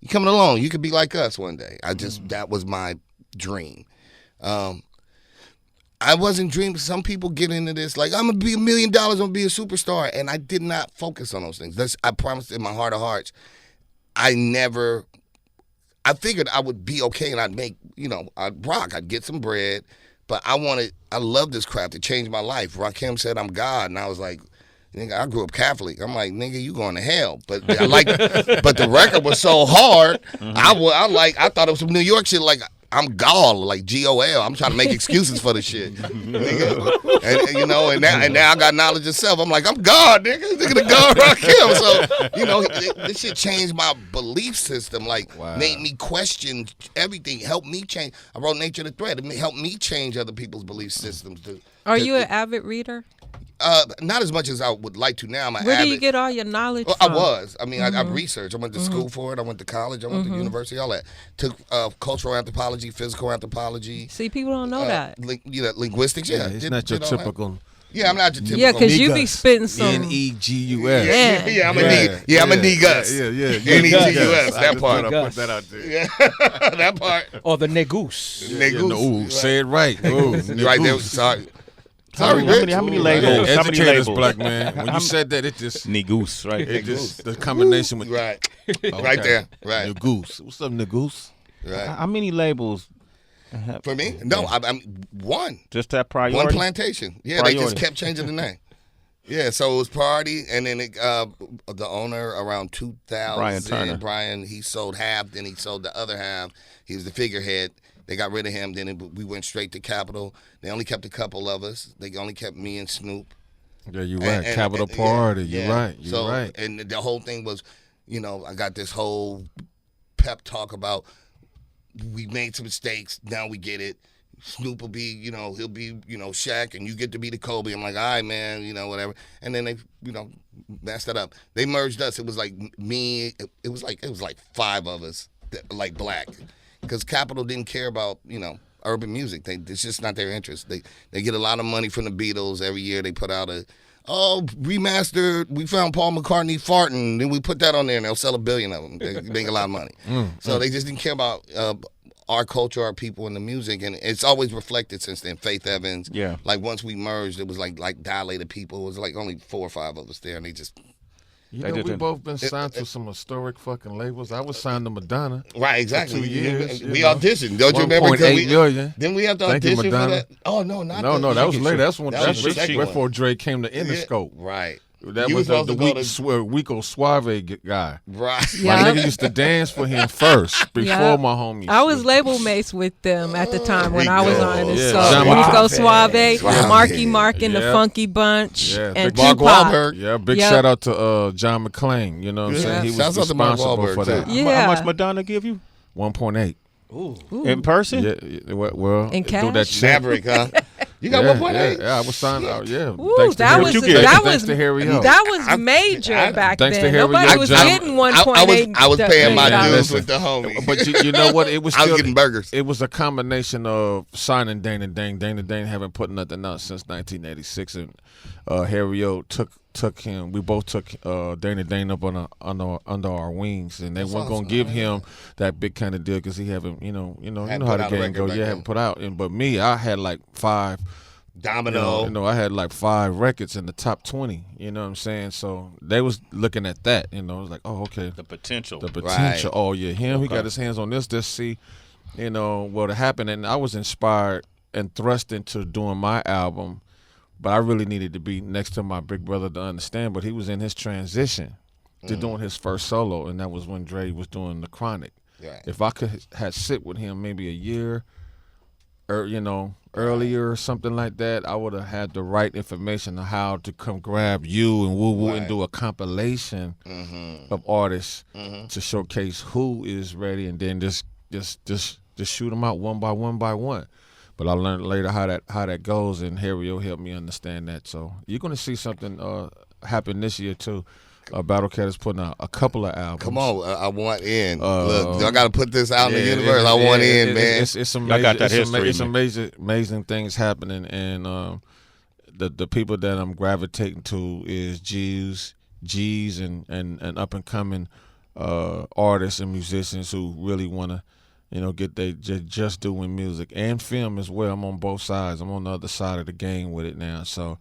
coming along. You could be like us one day. That was my dream. I wasn't dreaming. Some people get into this like, I'm going to be $1 million, I'm going to be a superstar. And I did not focus on those things. I promised in my heart of hearts, I figured I would be okay and I'd make, I'd rock. I'd get some bread. But I love this craft. It changed my life. Rakim said I'm God. And I was like, nigga, I grew up Catholic. I'm like, nigga, you going to hell. But but the record was so hard. I thought it was some New York shit. Like I'm Gall, like Gol. I'm trying to make excuses for the shit, nigga. And now I got knowledge of self. I'm like, I'm God, nigga. Nigga, the God Rakim. So this shit changed my belief system. Like made me question everything. Helped me change. I wrote Nature the Threat. It helped me change other people's belief systems. Are you an avid reader? Not as much as I would like to now. Where do you get all your knowledge from? I was. I mean, I researched. I went to school for it. I went to college. I went to university, all that. Took cultural anthropology, physical anthropology. See, people don't know that. Linguistics, yeah. It's not your typical. Yeah, I'm not your typical. Yeah, because you be spitting some. Negus. Yeah, I'm a Negus. Yeah. Negus, that part. I put that out there. Yeah, that part. Or the Negus. Say it right. Right there. Sorry. How many labels? Educators, black man. When you said that, it just Negus, right? It just the combination with right there, right. Negus. What's up, Negus? Right. How many labels? For me? No, I'm one. Just that Priority? One plantation. Yeah, Priority. They just kept changing the name. Yeah, so it was Priority, and then the owner around 2000, Brian, he sold half, then he sold the other half. He was the figurehead. They got rid of him. Then we went straight to Capitol. They only kept a couple of us. They only kept me and Snoop. Yeah, you're right. Capitol Party. You're right. You're right. And the whole thing was, I got this whole pep talk about we made some mistakes. Now we get it. Snoop will be, he'll be, Shaq, and you get to be the Kobe. I'm like, all right, man, whatever. And then they, messed it up. They merged us. It was like me. It was like 5 of us, like black. Because Capitol didn't care about, urban music. It's just not their interest. They get a lot of money from the Beatles. Every year they put out remastered, we found Paul McCartney farting, then we put that on there and they'll sell 1 billion of them. They make a lot of money. So they just didn't care about our culture, our people, and the music, and it's always reflected since then. Faith Evans, Yeah. Like once we merged, it was like Dilated People. It was like only 4 or 5 of us there, and they just. You know, we both been signed to some historic fucking labels. I was signed to Madonna. Right, exactly. For 2 years. We auditioned. Don't you remember? 1.8 million. Didn't we have to Thank you, audition for Madonna. that? Oh no, not No, that was later. That's when That was the second one. before Dre came to Interscope. Right. That You was was the supposed to go Wico Suave guy. Right. Yeah. My nigga used to dance for him first before my homies. I was label mates with them at the time when I was Rico. on it. Yeah. So John Rico Suave. Suave, Marky Mark and the Yeah. Funky Bunch, Yeah. and Mark Tupac. Wahlberg. Yeah, big Yep. shout out to John McClane. You know what I'm saying? He was Shouts out to Mark responsible Wahlberg, for that. too. Yeah. How much Madonna give you 1.8. Ooh. in person? Yeah, well, In through cash? that check. Maverick, huh? You got Yeah, 1.8. Yeah, I was signed out. Yeah, Ooh, thanks to that Harry- was you get? that thanks was to Harry O. that was major back Thanks to then. Harry Nobody O. was John- getting 1.8. I was paying my million dues dollars. with the homie. But you know what? It was I was still, getting burgers. It was a combination of signing Dana Dane. Dana Dane haven't put nothing out since 1986, and Harry O took him. We both took Dana Dane up under our wings, and they weren't gonna give him that big kind of deal because he haven't, you know Hadn't how put the out a game record go. back Yeah, then. haven't put out. But me, I had like 5. Domino. I had like 5 records in the top 20. You know what I'm saying? So they was looking at that. It was like, oh, okay, The potential. the potential. Right. Oh yeah, him. He got his hands on this. Just see, what happened. And I was inspired and thrust into doing my album, but I really needed to be next to my big brother to understand. But he was in his transition to doing his first solo, and that was when Dre was doing the Chronic. Right. If I could have sit with him maybe a year, or earlier or something like that, I would have had the right information on how to come grab you and woo woo and do a compilation of artists to showcase who is ready, and then just shoot them out one by one. But I learned later how that goes, and Harry O helped me understand that. So you're gonna see something happen this year too. Battlecat is putting out a couple of albums. Come on, I want in. Look, I got to put this out in the universe. I want man. It's amazing. I got that history, It's man. amazing things happening, and the people that I'm gravitating to is G's, and up and coming artists and musicians who really want to, get they just doing music and film as well. I'm on both sides. I'm on the other side of the game with it now. So.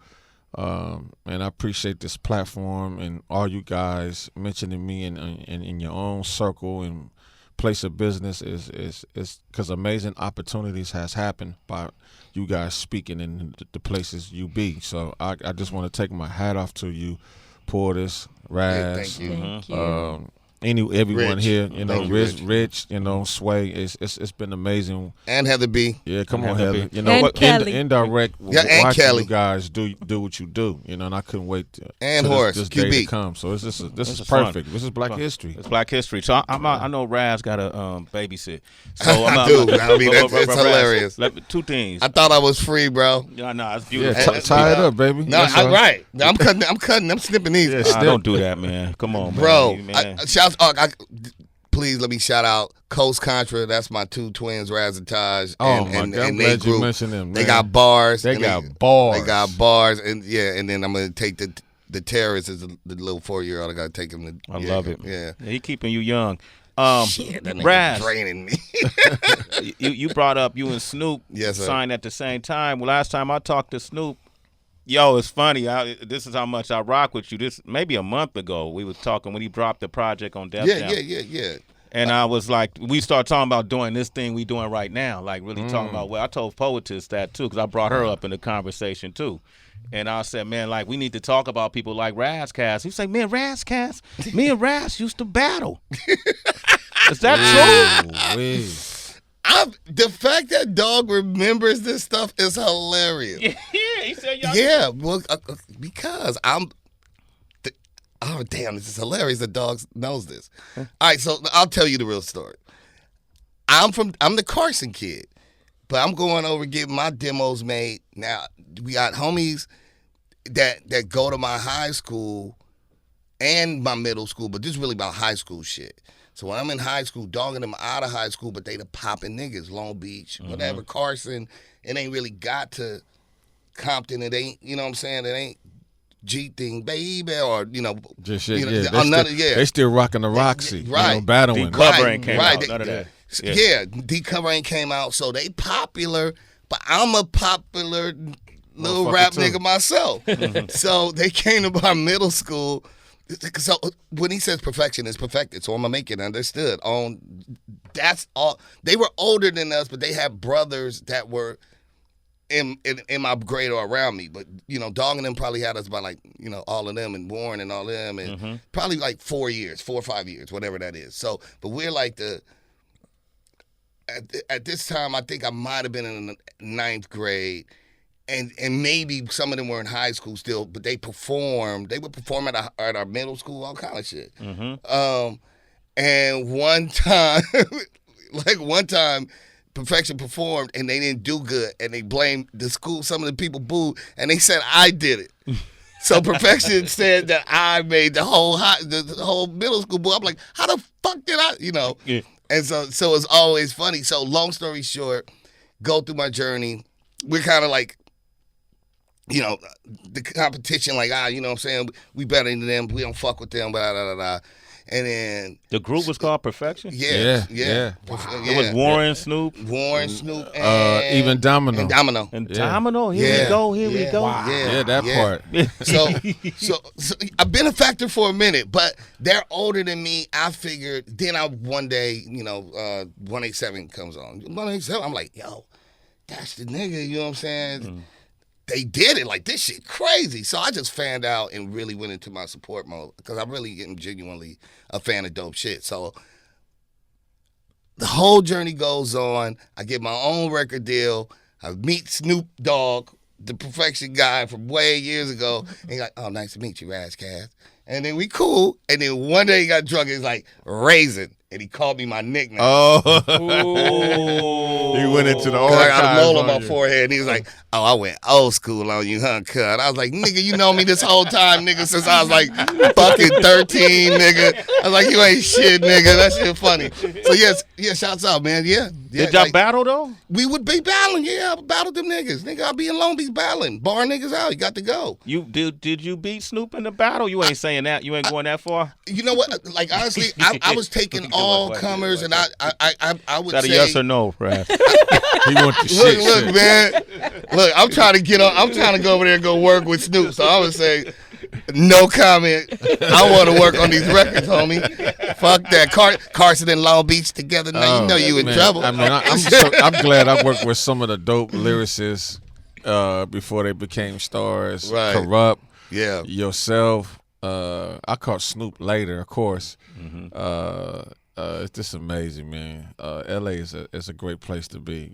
And I appreciate this platform and all you guys mentioning me in your own circle and place of business is because amazing opportunities has happened by you guys speaking in the places you be. So I just want to take my hat off to you, Poetess, Ras, Thank you. Thank you. Everyone Rich. here, Thank you, Rich, Sway. It's been amazing. And Heather B. Yeah, come And on, Heather Heather. B. And Kelly. Indirect Yeah, and watching Kelly. you guys do what you do, and I couldn't wait And till Horace, this day QB. to come. So this is is fun. perfect. This is Black History. It's Black History. So I know Raz got to babysit. So I do. I mean, it's Raz, hilarious. Two things. I thought I was free, bro. No, it's Yeah, beautiful. tie it up, baby. No, That's all. right. I'm cutting. I'm snipping these. Yeah, I don't do that, man. Come on, man. Bro, Man. please let me shout out Coast Contra. That's my 2 twins, Raz and Taj. Oh, and, my and, God. I'm and they glad you group. mentioned them, They man. got bars. They and got bars. They got bars, and and then I'm gonna take the terrorists as the little 4-year-old. I gotta take him to. I love it. Yeah. He keeping you young. Shit, that nigga Raz, draining me. you brought up you and Snoop Yes, sir. signed at the same time. Well, last time I talked to Snoop, it's funny. This is how much I rock with you. This maybe a month ago we was talking when he dropped the project on Def Jam. Yeah. And I was like, we start talking about doing this thing we doing right now, like really talking about. Well, I told Poetess that too because I brought her up in the conversation too. And I said, man, like we need to talk about people like Ras Kass. He said, man, Ras Kass, me and Ras used to battle. Is that true? The fact that dog remembers this stuff is hilarious. Yeah, he said, y'all. Yeah, well, because oh damn, this is hilarious. The dog knows this. All right, so I'll tell you the real story. I'm the Carson kid, but I'm going over getting my demos made. Now we got homies that go to my high school and my middle school, but this is really about high school shit. So when I'm in high school, dogging them out of high school, but they the popping niggas, Long Beach, whatever, Carson. It ain't really got to Compton. It ain't, you know what I'm saying? It ain't G thing, baby, or Just shit. you know, Yeah, another, yeah. They still rocking the Roxy. Right. Battling. Deep Club ain't came right. out, none of that. Yeah, D Cover ain't came out, so they popular, but I'm a popular little rap nigga myself. So they came to my middle school. So when he says perfection is perfected, so I'm gonna make it understood. That's all. They were older than us, but they had brothers that were in my grade or around me. But Dog and them probably had us by like all of them and Warren and all of them, and probably like 4 or 5 years, whatever that is. So, but we're like at this time, I think I might have been in the 9th grade. And maybe some of them were in high school still, but they performed. They would perform at our middle school, all kind of shit. And one time, Perfection performed and they didn't do good, and they blamed the school. Some of the people booed, and they said I did it. So Perfection said that I made the whole middle school boo. I'm like, how the fuck did I? Yeah. And so it's always funny. So long story short, go through my journey. We're kind of like, the competition, like, you know what I'm saying? We better than them. We don't fuck with them, blah, blah, blah, blah. And then... The group was called Perfection? Yeah. Wow. It was Warren, Snoop? And... even Domino. And Domino? Here we go. Wow. Yeah, that part. So I've been a factor for a minute, but they're older than me. I figured, then one day, 187 comes on. 187, I'm like, yo, that's the nigga, you know what I'm saying? They did it, like, this shit crazy. So I just fanned out and really went into my support mode because I really am genuinely a fan of dope shit. So the whole journey goes on. I get my own record deal. I meet Snoop Dogg, the Perfection guy from way years ago. And he's like, oh, nice to meet you, Ras Kass. And then we cool. And then one day he got drunk and he's like, Raisin. And he called me my nickname. Oh. He went into the archives. I got a mole on my forehead. And he was like, oh, I went old school on you, huh, cuz? I was like, nigga, you know me this whole time, nigga, since I was like fucking 13, nigga. I was like, you ain't shit, nigga. That shit funny. So, shouts out, man. Yeah. Did y'all battle, though? We would be battling. Yeah, I battled them niggas. Nigga, I'll be in Long Beach battling. Bar niggas out. You got to go. Did you beat Snoop in the battle? You ain't saying that. You ain't going that far? You know what? Like, honestly, I was taking all comers, and I would say... Is that a yes or no, Ras? He want the shit. Look, man. Look, I'm trying to get on. I'm trying to go over there and go work with Snoop. So I would say, no comment. I want to work on these records, homie. Fuck that. Carson and Long Beach together. Now you know you in trouble. I mean, I'm glad I worked with some of the dope lyricists before they became stars. Right. Corrupt. Yeah. Yourself. I caught Snoop later, of course. It's just amazing, man. LA is a great place to be.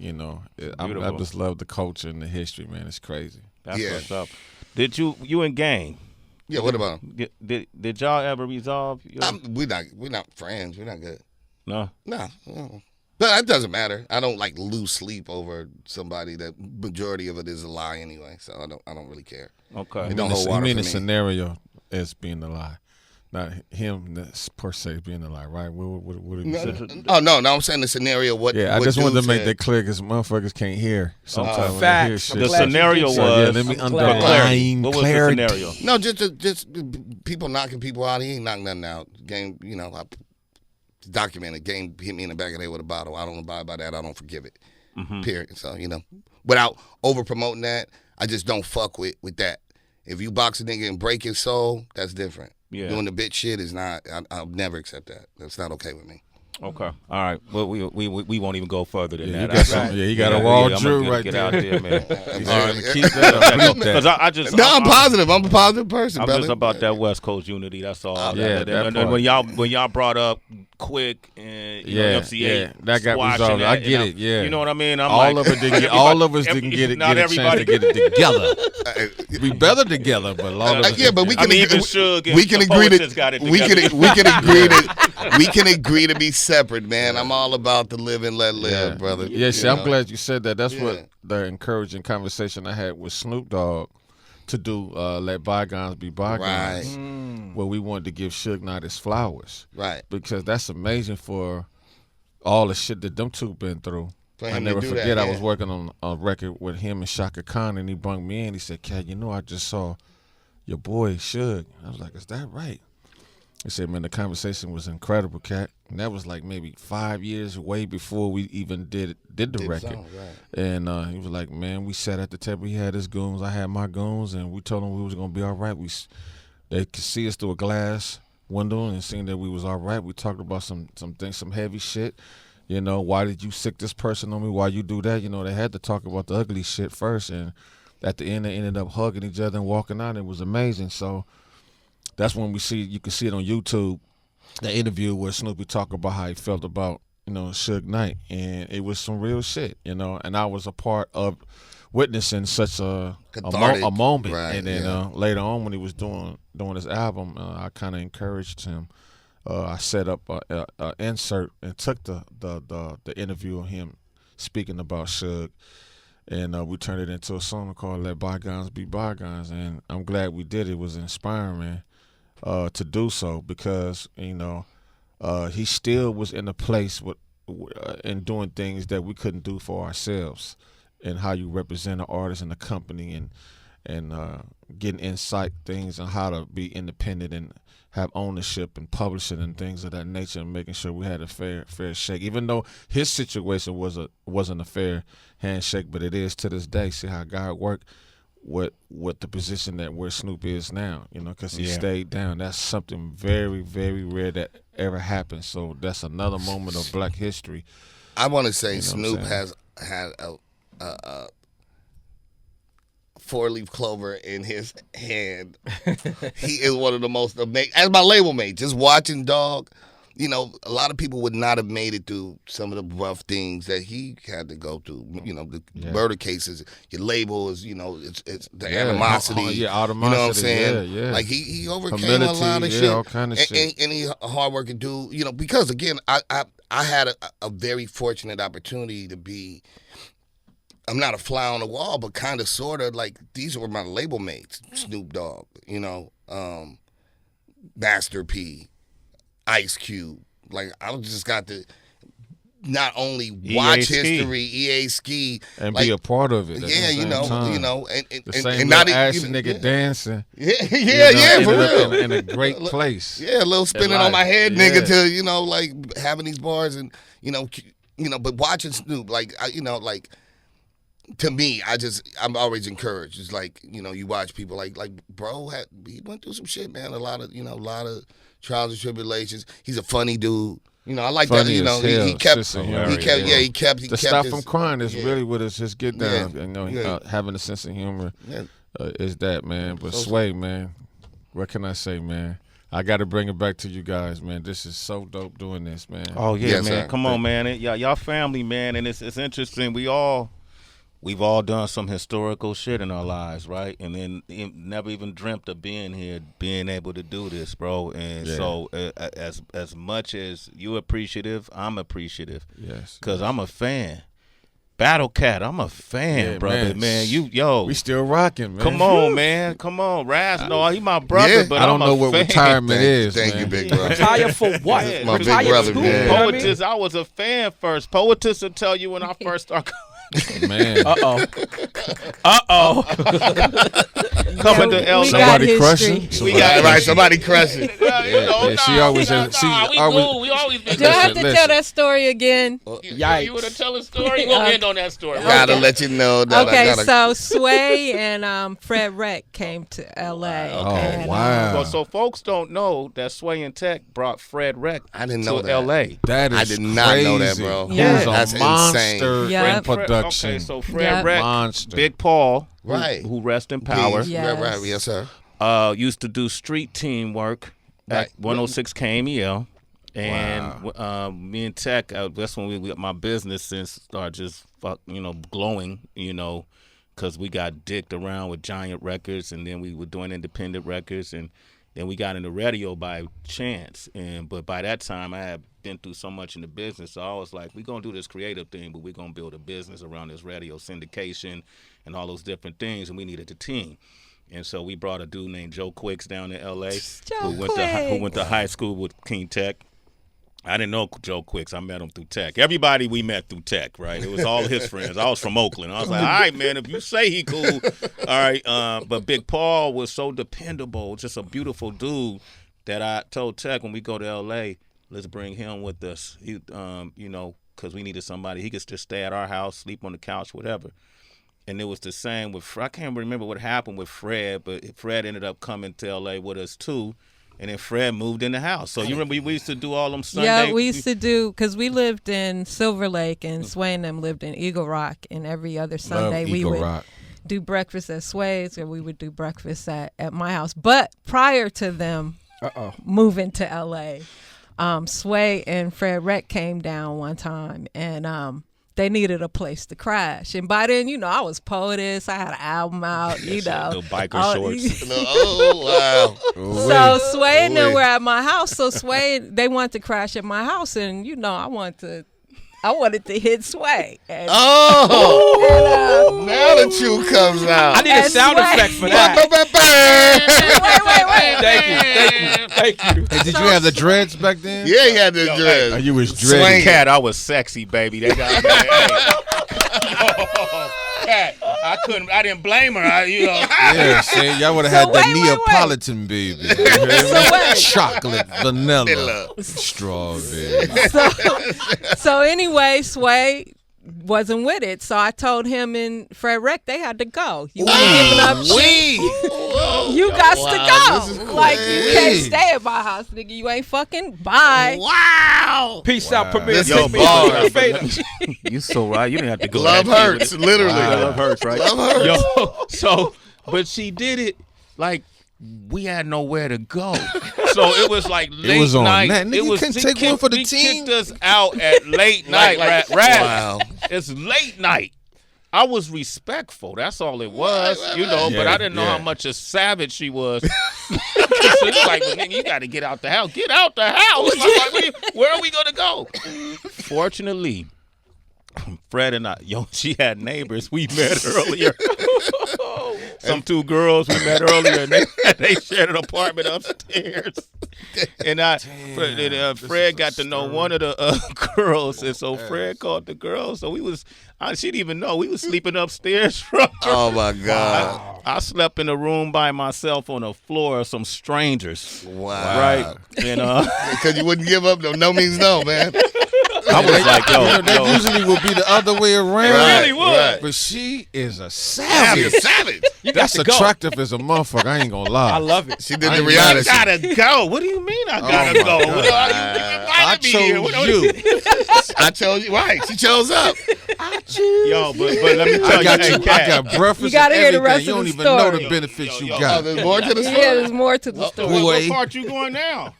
I just love the culture and the history, man. It's crazy. That's what's up. Did you and Gang? Yeah. What about him? Did y'all ever resolve? We're not friends. We're not good. No. No. But that doesn't matter. I don't like lose sleep over somebody that majority of it is a lie anyway. So I don't really care. Okay. It don't hold water for me. The scenario as being a lie. Not him per se being a lie, right? What did you say? Oh, no, I'm saying the scenario. I just wanted to make that clear because motherfuckers can't hear sometimes when they hear shit. The scenario was... let me underline what was the scenario? No, just people knocking people out. He ain't knocking nothing out. Game, I documented. Game hit me in the back of the head with a bottle. I don't abide by that. I don't forgive it. Period. So, without over-promoting that, I just don't fuck with that. If you box a nigga and break his soul, that's different. Yeah. Doing the bitch shit is not. I'll never accept that. That's not okay with me. Okay. All right. Well, we won't even go further than that. You got a raw Drew right get there. Out there, man. Keep that up. Because I'm positive. I'm a positive person. I'm brother. just about that West Coast unity. That's all. And when y'all brought up Quick and MC8, that got resolved. I get it. Yeah. You know what I mean? All of us didn't get a chance to get it together. We better together, but a lot of us. Yeah, but we can agree to be separate, man. I'm all about the live and let live, brother. Yeah, see, I'm glad you said that. That's what the encouraging conversation I had with Snoop Dogg to do, let bygones be bygones, where we wanted to give Suge Knight his flowers. Right. Because that's amazing for all the shit that them two been through. I never forget, I was working on a record with him and Shaka Khan, and he brought me in. He said, Cat, I just saw your boy Suge. I was like, is that right? He said, man, the conversation was incredible, Cat. And that was like maybe 5 years way before we even did the record. Song, right. And he was like, man, we sat at the table. He had his goons. I had my goons. And we told him we was going to be all right. They could see us through a glass window and seeing that we was all right. We talked about some things, some heavy shit. You know, why did you sick this person on me? Why you do that? You know, they had to talk about the ugly shit first. And at the end, they ended up hugging each other and walking out. It was amazing. So that's when you can see it on YouTube, the interview where Snoopy talked about how he felt about, you know, Suge Knight. And it was some real shit, you know. And I was a part of witnessing such a moment. Right, and then later on when he was doing his album, I kind of encouraged him. I set up an insert and took the interview of him speaking about Suge. And we turned it into a song called Let Bygones Be Bygones. And I'm glad we did. It was inspiring, man. To do so because, you know, he still was in a place and doing things that we couldn't do for ourselves, and how you represent an artist and a company and getting insight things on how to be independent and have ownership and publishing and things of that nature, and making sure we had a fair shake. Even though his situation wasn't a fair handshake, but it is to this day. See how God worked. What the position that where Snoop is now, you know, because he stayed down. That's something very, very rare that ever happened. So that's another moment of Black history. I want to say Snoop has had a four-leaf clover in his hand. He is one of the most amazing. As my label mate, just watching Dog, you know, a lot of people would not have made it through some of the rough things that he had to go through. You know, the murder cases, your label is, you know, it's the animosity. Animosity. You know what I'm saying? Yeah. Like he overcame Humility, a lot of shit. all kind of shit. And he a hardworking dude. You know, because again, I had a very fortunate opportunity to be. I'm not a fly on the wall, but kind of, sort of, like, these were my label mates. Snoop Dogg, you know, Master P, Ice Cube. Like, I just got to not only watch history, EA Ski, and like, be a part of it. Yeah, you know, the same and not ass nigga dancing. Yeah, for real. In a great place. Yeah, a little spinning on my head, nigga, to, you know, like, having these bars and, you know, but watching Snoop, like, to me, I'm always encouraged. It's like, you know, you watch people like bro, he went through some shit, man. A lot of trials and tribulations. He's a funny dude. You know, I like funny that. You know, he kept. To stop from crying is really what it's just get down. You know, having a sense of humor is that, man. But Sway, man, what can I say, man? I got to bring it back to you guys, man. This is so dope doing this, man. Oh yeah, yes, man. Sir. Come on, man. Y'all family, man, and it's interesting. We've all done some historical shit in our lives, right? And then never even dreamt of being here, being able to do this, bro. And so as much as you appreciative, I'm appreciative. Yes. Because I'm a fan. Battlecat, I'm a fan, brother, man. We still rocking, man. Come on, man. Come on. Raz, no, he my brother, but I don't know what fan. Retirement is, Thank you, big brother. Retire for what? Yeah, my big brother, man. Poetess, I was a fan first. Poetess will tell you when I first started. Man. Coming to LA. Somebody crushing. Somebody crushing. She always we always been. Do I have to tell that story again? Yikes. You want to tell a story? We'll end on that story. Gotta let you know that. Okay, so Sway and Fred Wreck came to LA. Oh, wow. Well, so folks don't know that Sway and Tech brought Fred Wreck to LA. That is I did not know that, bro. Yeah. That's a monster Yep. production. Okay, so Fred Wreck, Monster. Big Paul, Right. who rest in power, Yes. Right, yes, sir. used to do street team work at 106 KMEL. And me and Tech, that's when we got my business since started just glowing, because we got dicked around with Giant Records, and then we were doing independent records, and then we got into radio by chance. But by that time, I had been through so much in the business, so I was like, we're going to do this creative thing, but we're going to build a business around this radio syndication and all those different things, and we needed a team. And so we brought a dude named Joe Quicks down to L.A. who went to high school with King Tech. I didn't know Joe Quicks. I met him through Tech. Everybody we met through Tech, right? It was all his friends. I was from Oakland. I was like, all right, man, if you say he cool, all right. But Big Paul was so dependable, just a beautiful dude. that I told Tech when we go to L.A., let's bring him with us. He, you know, because we needed somebody. He could just stay at our house, sleep on the couch, whatever. And it was the same with, I can't remember what happened with Fred, but Fred ended up coming to L.A. with us too. And then Fred moved in the house. So you remember we used to do all them Sunday. Yeah, we used to do, because we lived in Silver Lake and Sway and them lived in Eagle Rock. And every other Sunday we would do breakfast at Sway's, or we would do breakfast at my house. But prior to them moving to L.A., Sway and Fred Wreck came down one time, and they needed a place to crash. And by then, you know, I was Poetess. I had an album out, you know. Little biker shorts. Oh, wow. So Sway and them were at my house. So Sway, they wanted to crash at my house. And, you know, I wanted to hit Sway. And, now the truth comes out. I need a sound effect for that. Thank you. Hey, did you have the dreads back then? Yeah, he had the dreads. Oh, you was dreading. Cat, I was sexy, baby. They got me. Cat, I didn't blame her. You know. Yeah, see, y'all would have had that Neapolitan baby. Chocolate, vanilla, strawberry. So anyway, Sway wasn't with it. So I told him and Fred Wreck they had to go. You ain't giving up shit. You got to go. Like, you can't stay at my house, nigga. You ain't fucking bye. Wow. Peace out, Premier. Yo, bar. You so right. You didn't have to go. Love hurts, literally. Love hurts, right? Love hurts. Yo, but she did it like we had nowhere to go. So it was like late was on night. that. Nigga, you couldn't take one for the he team? kicked us out at late night. Wow. It's late night. I was respectful. That's all it was, you know. But I didn't know how much a savage she was. So it's like, well, nigga, you got to get out the house. Get out the house. Like, where are we going to go? Fortunately, Fred and I, she had neighbors we met earlier. Some two girls we met earlier, and they shared an apartment upstairs. And Fred got to know one of the girls, and so Fred called the girls. So she didn't even know we was sleeping upstairs from her. Oh my God! I slept in a room by myself on the floor of some strangers. Wow! Right? And because you wouldn't give up. No means no, man. I was like, that usually would be the other way around. It really would. Right. But she is a savage. Savage. That's attractive as a motherfucker. I ain't gonna lie. I love it. She did the reality. I gotta go. What do you mean I gotta go? I chose you. I chose you. Right. She chose up. I choose. Yo, but let me tell you, I got breakfast. You gotta and hear the everything. rest You of don't the even know story. the benefits you Oh, got. there's more to the story. Yeah, there's more to the story. What part you going now?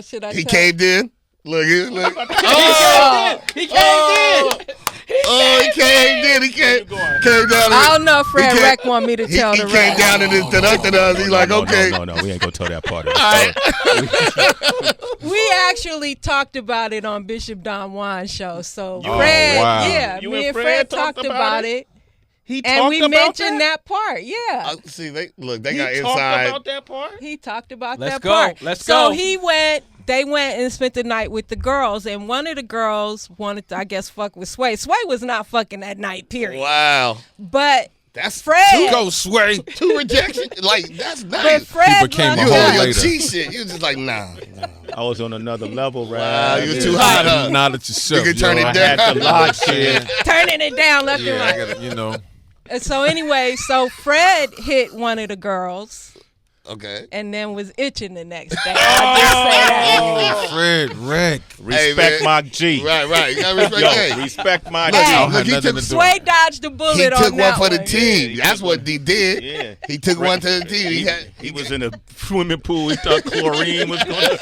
Should I He tell? caved in. Look. He caved in. He caved in. He came down. I don't know if Fred Wreck want me to tell He the came rest. down in his da-da-da-da. He's like, okay. No, we ain't gonna tell that part of the story. We actually talked about it on Bishop Don Juan's show. So Oh, Fred, wow. yeah, You me and and Fred talked talked about about it. He And talked we about mentioned that part, yeah. See, they got He inside. talked about that part. He talked about Let's that go. part. Let's so go. they went and spent the night with the girls, and one of the girls wanted to, I guess, fuck with Sway. Sway was not fucking that night, period. Wow. But That's Fred, Go Sway. two rejections. Like, that's but nice. Fred He became loved a You whole on her. your later. cheat shit. You was just like, nah. I was on another level, right? Wow, you was too hot, huh? Not at yourself. You can turn yo. it I down. had to lock shit. Turning it down left and Yeah, right. I gotta, you know. And so anyway, so Fred hit one of the girls Okay. and then was itching the next day. I just say that. Oh, Fred Wreck. Respect man. my G. Right. You gotta respect Yo, that. respect my Look, G. don't look, have he nothing took to do. Sway dodged the bullet He on took that one for the team. he That's took what he did. Yeah. He took one to the team. He was in a swimming pool. He thought chlorine was going to...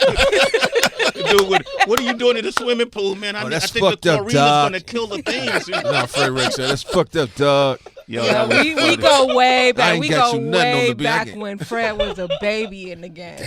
Dude, what are you doing in the swimming pool, man? I that's think the fucked up, chlorine is dog. going to kill the things. Nah, Fred Wreck said, that's fucked up, dog. Yo, Yeah, that was we funny. go way I back. ain't We got go you nothing on way the beat. I back get- when Fred was a baby in the game.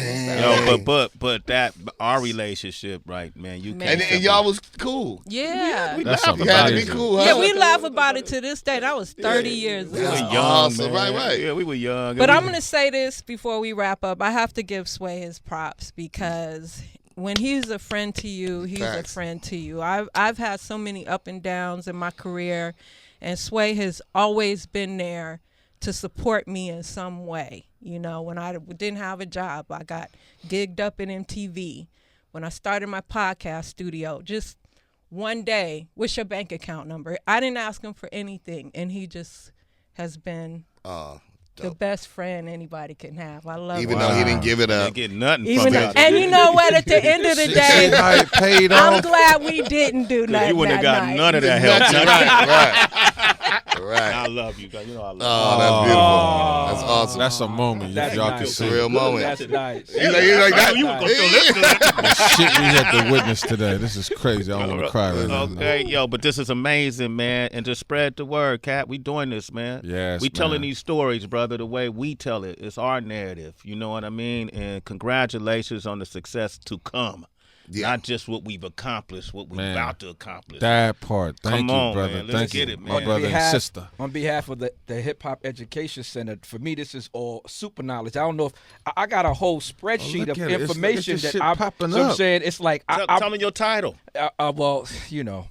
Yo, but that our relationship, right, man? You Man. can't And y'all was cool. Yeah. we That's laugh something You had about to be it. cool, huh? Yeah, we laugh about it to this day. That was 30 years We were ago. young, Awesome. man. Right. Yeah, we were young. But I'm going to say this before we wrap up. I have to give Sway his props because when he's a friend to you, he's Facts. a friend to you. I've had so many up and downs in my career, and Sway has always been there to support me in some way. You know, when I didn't have a job, I got gigged up in MTV. When I started my podcast studio, just one day, what's your bank account number? I didn't ask him for anything, and he just has been the best friend anybody can have. I love Even him. though he didn't give it up. Didn't get nothing from it. And you know what? At the end of the day, I'm glad we didn't do nothing. You wouldn't have that got night. none of that help. Right. I love you, guys. You know I love you. Oh, that's beautiful. That's awesome. That's a moment. That's Y'all nice. can It's see a real moment. That's nice. He's like that. You were gonna feel this good. the shit we had to witness today. This is crazy. I don't want to cry right now. Okay, yo, but this is amazing, man. And just spread the word, Cat. We doing this, man. Yes, we telling man. these stories, brother, the way we tell it. It's our narrative. You know what I mean? And congratulations on the success to come. Yeah. Not just what we've accomplished, what we're about to accomplish. That part. Thank Come you, on, brother. man. Let's Thank get you, it, my man. brother and sister. On behalf of the Hip Hop Education Center, for me, this is all super knowledge. I don't know if I got a whole spreadsheet of look at it. information It's that shit I'm popping so I'm up. saying it's like Tell me your title. well, you know.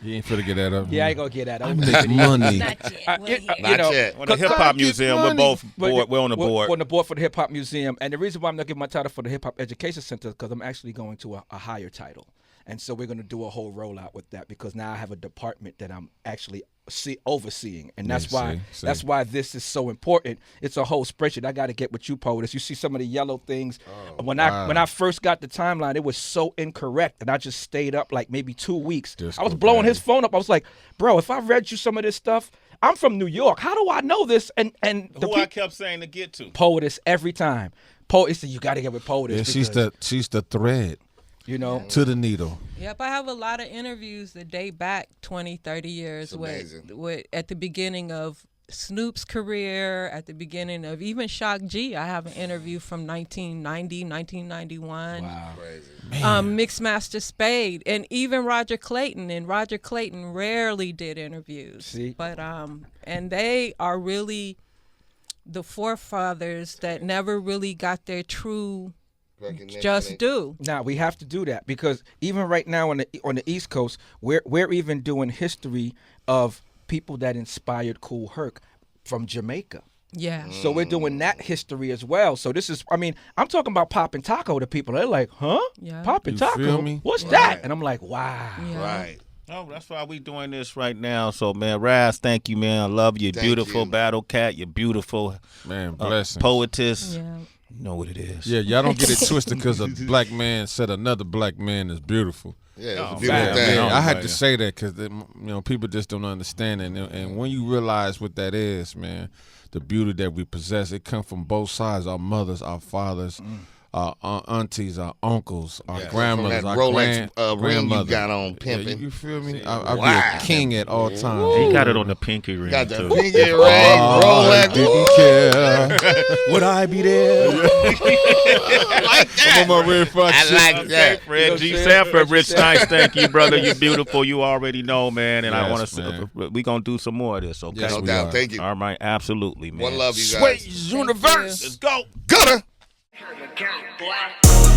You ain't finna get that up. Yeah, I ain't gonna get that. I make money. Not yet. Not yet. On the Hip Hop Museum, we're both board. We're on the board. We're on the board for the Hip Hop Museum, and the reason why I'm not giving my title for the Hip Hop Education Center is because I'm actually going to a higher title, and so we're going to do a whole rollout with that because now I have a department that I'm actually overseeing, and that's why that's why this is so important. It's a whole spreadsheet. I got to get with you, Poetess. You see some of the yellow things. When I first got the timeline, it was so incorrect, and I just stayed up like maybe 2 weeks. I was blowing his phone up. I was like, bro, if I read you some of this stuff, I'm from New York. How do I know this? And who I kept saying to get to? Poetess every time. Poetess, you got to get with Poetess. Yeah, she's the thread. You know, to the needle. Yep, I have a lot of interviews that date back 20, 30 years with at the beginning of Snoop's career, at the beginning of even Shock G. I have an interview from 1990, 1991. wow. Crazy. Mixmaster Spade, and even Roger Clayton. And Roger Clayton rarely did interviews. See? But and they are really the forefathers that never really got their true just do. Now we have to do that because even right now on the East Coast, we're even doing history of people that inspired Kool Herc from Jamaica. Yeah. So we're doing that history as well. So this is, I mean, I'm talking about Poppin' Taco to people. They're like, huh? Yeah. Poppin' You Taco? feel me? What's that? And I'm like, wow. Yeah. Right. Oh, that's why we doing this right now. So, man, Ras, thank you, man. I love you. Thank Beautiful you. Battlecat. You're beautiful. Man, blessings. Poetess. Yeah. You know what it is. Yeah, y'all don't get it twisted because a black man said another black man is beautiful. Yeah, it's a Oh, beautiful man. thing. Yeah. I had to say that because people just don't understand it, and when you realize what that is, man, the beauty that we possess, it comes from both sides: our mothers, our fathers, our aunties, our uncles, our grandmothers, From our that Rolex rim you grandmother. got on Yeah, pimping. you feel me? I'll be Wow. a king at all times. He got it on the pinky ring, Got the too. pinky ring, Rolex. Didn't care. Would I be there? Like that. I'm on my red front I shit. like that. Fred G. Sanford, Rich Nice, thank you, brother. You're beautiful. You already know, man. And I Yes, want to. We gonna do some more of this, okay? Yes, No we doubt. are. Thank you. All right, absolutely, man. One love, you Sway guys. Universe. Let's go. Gutter. Count, boy.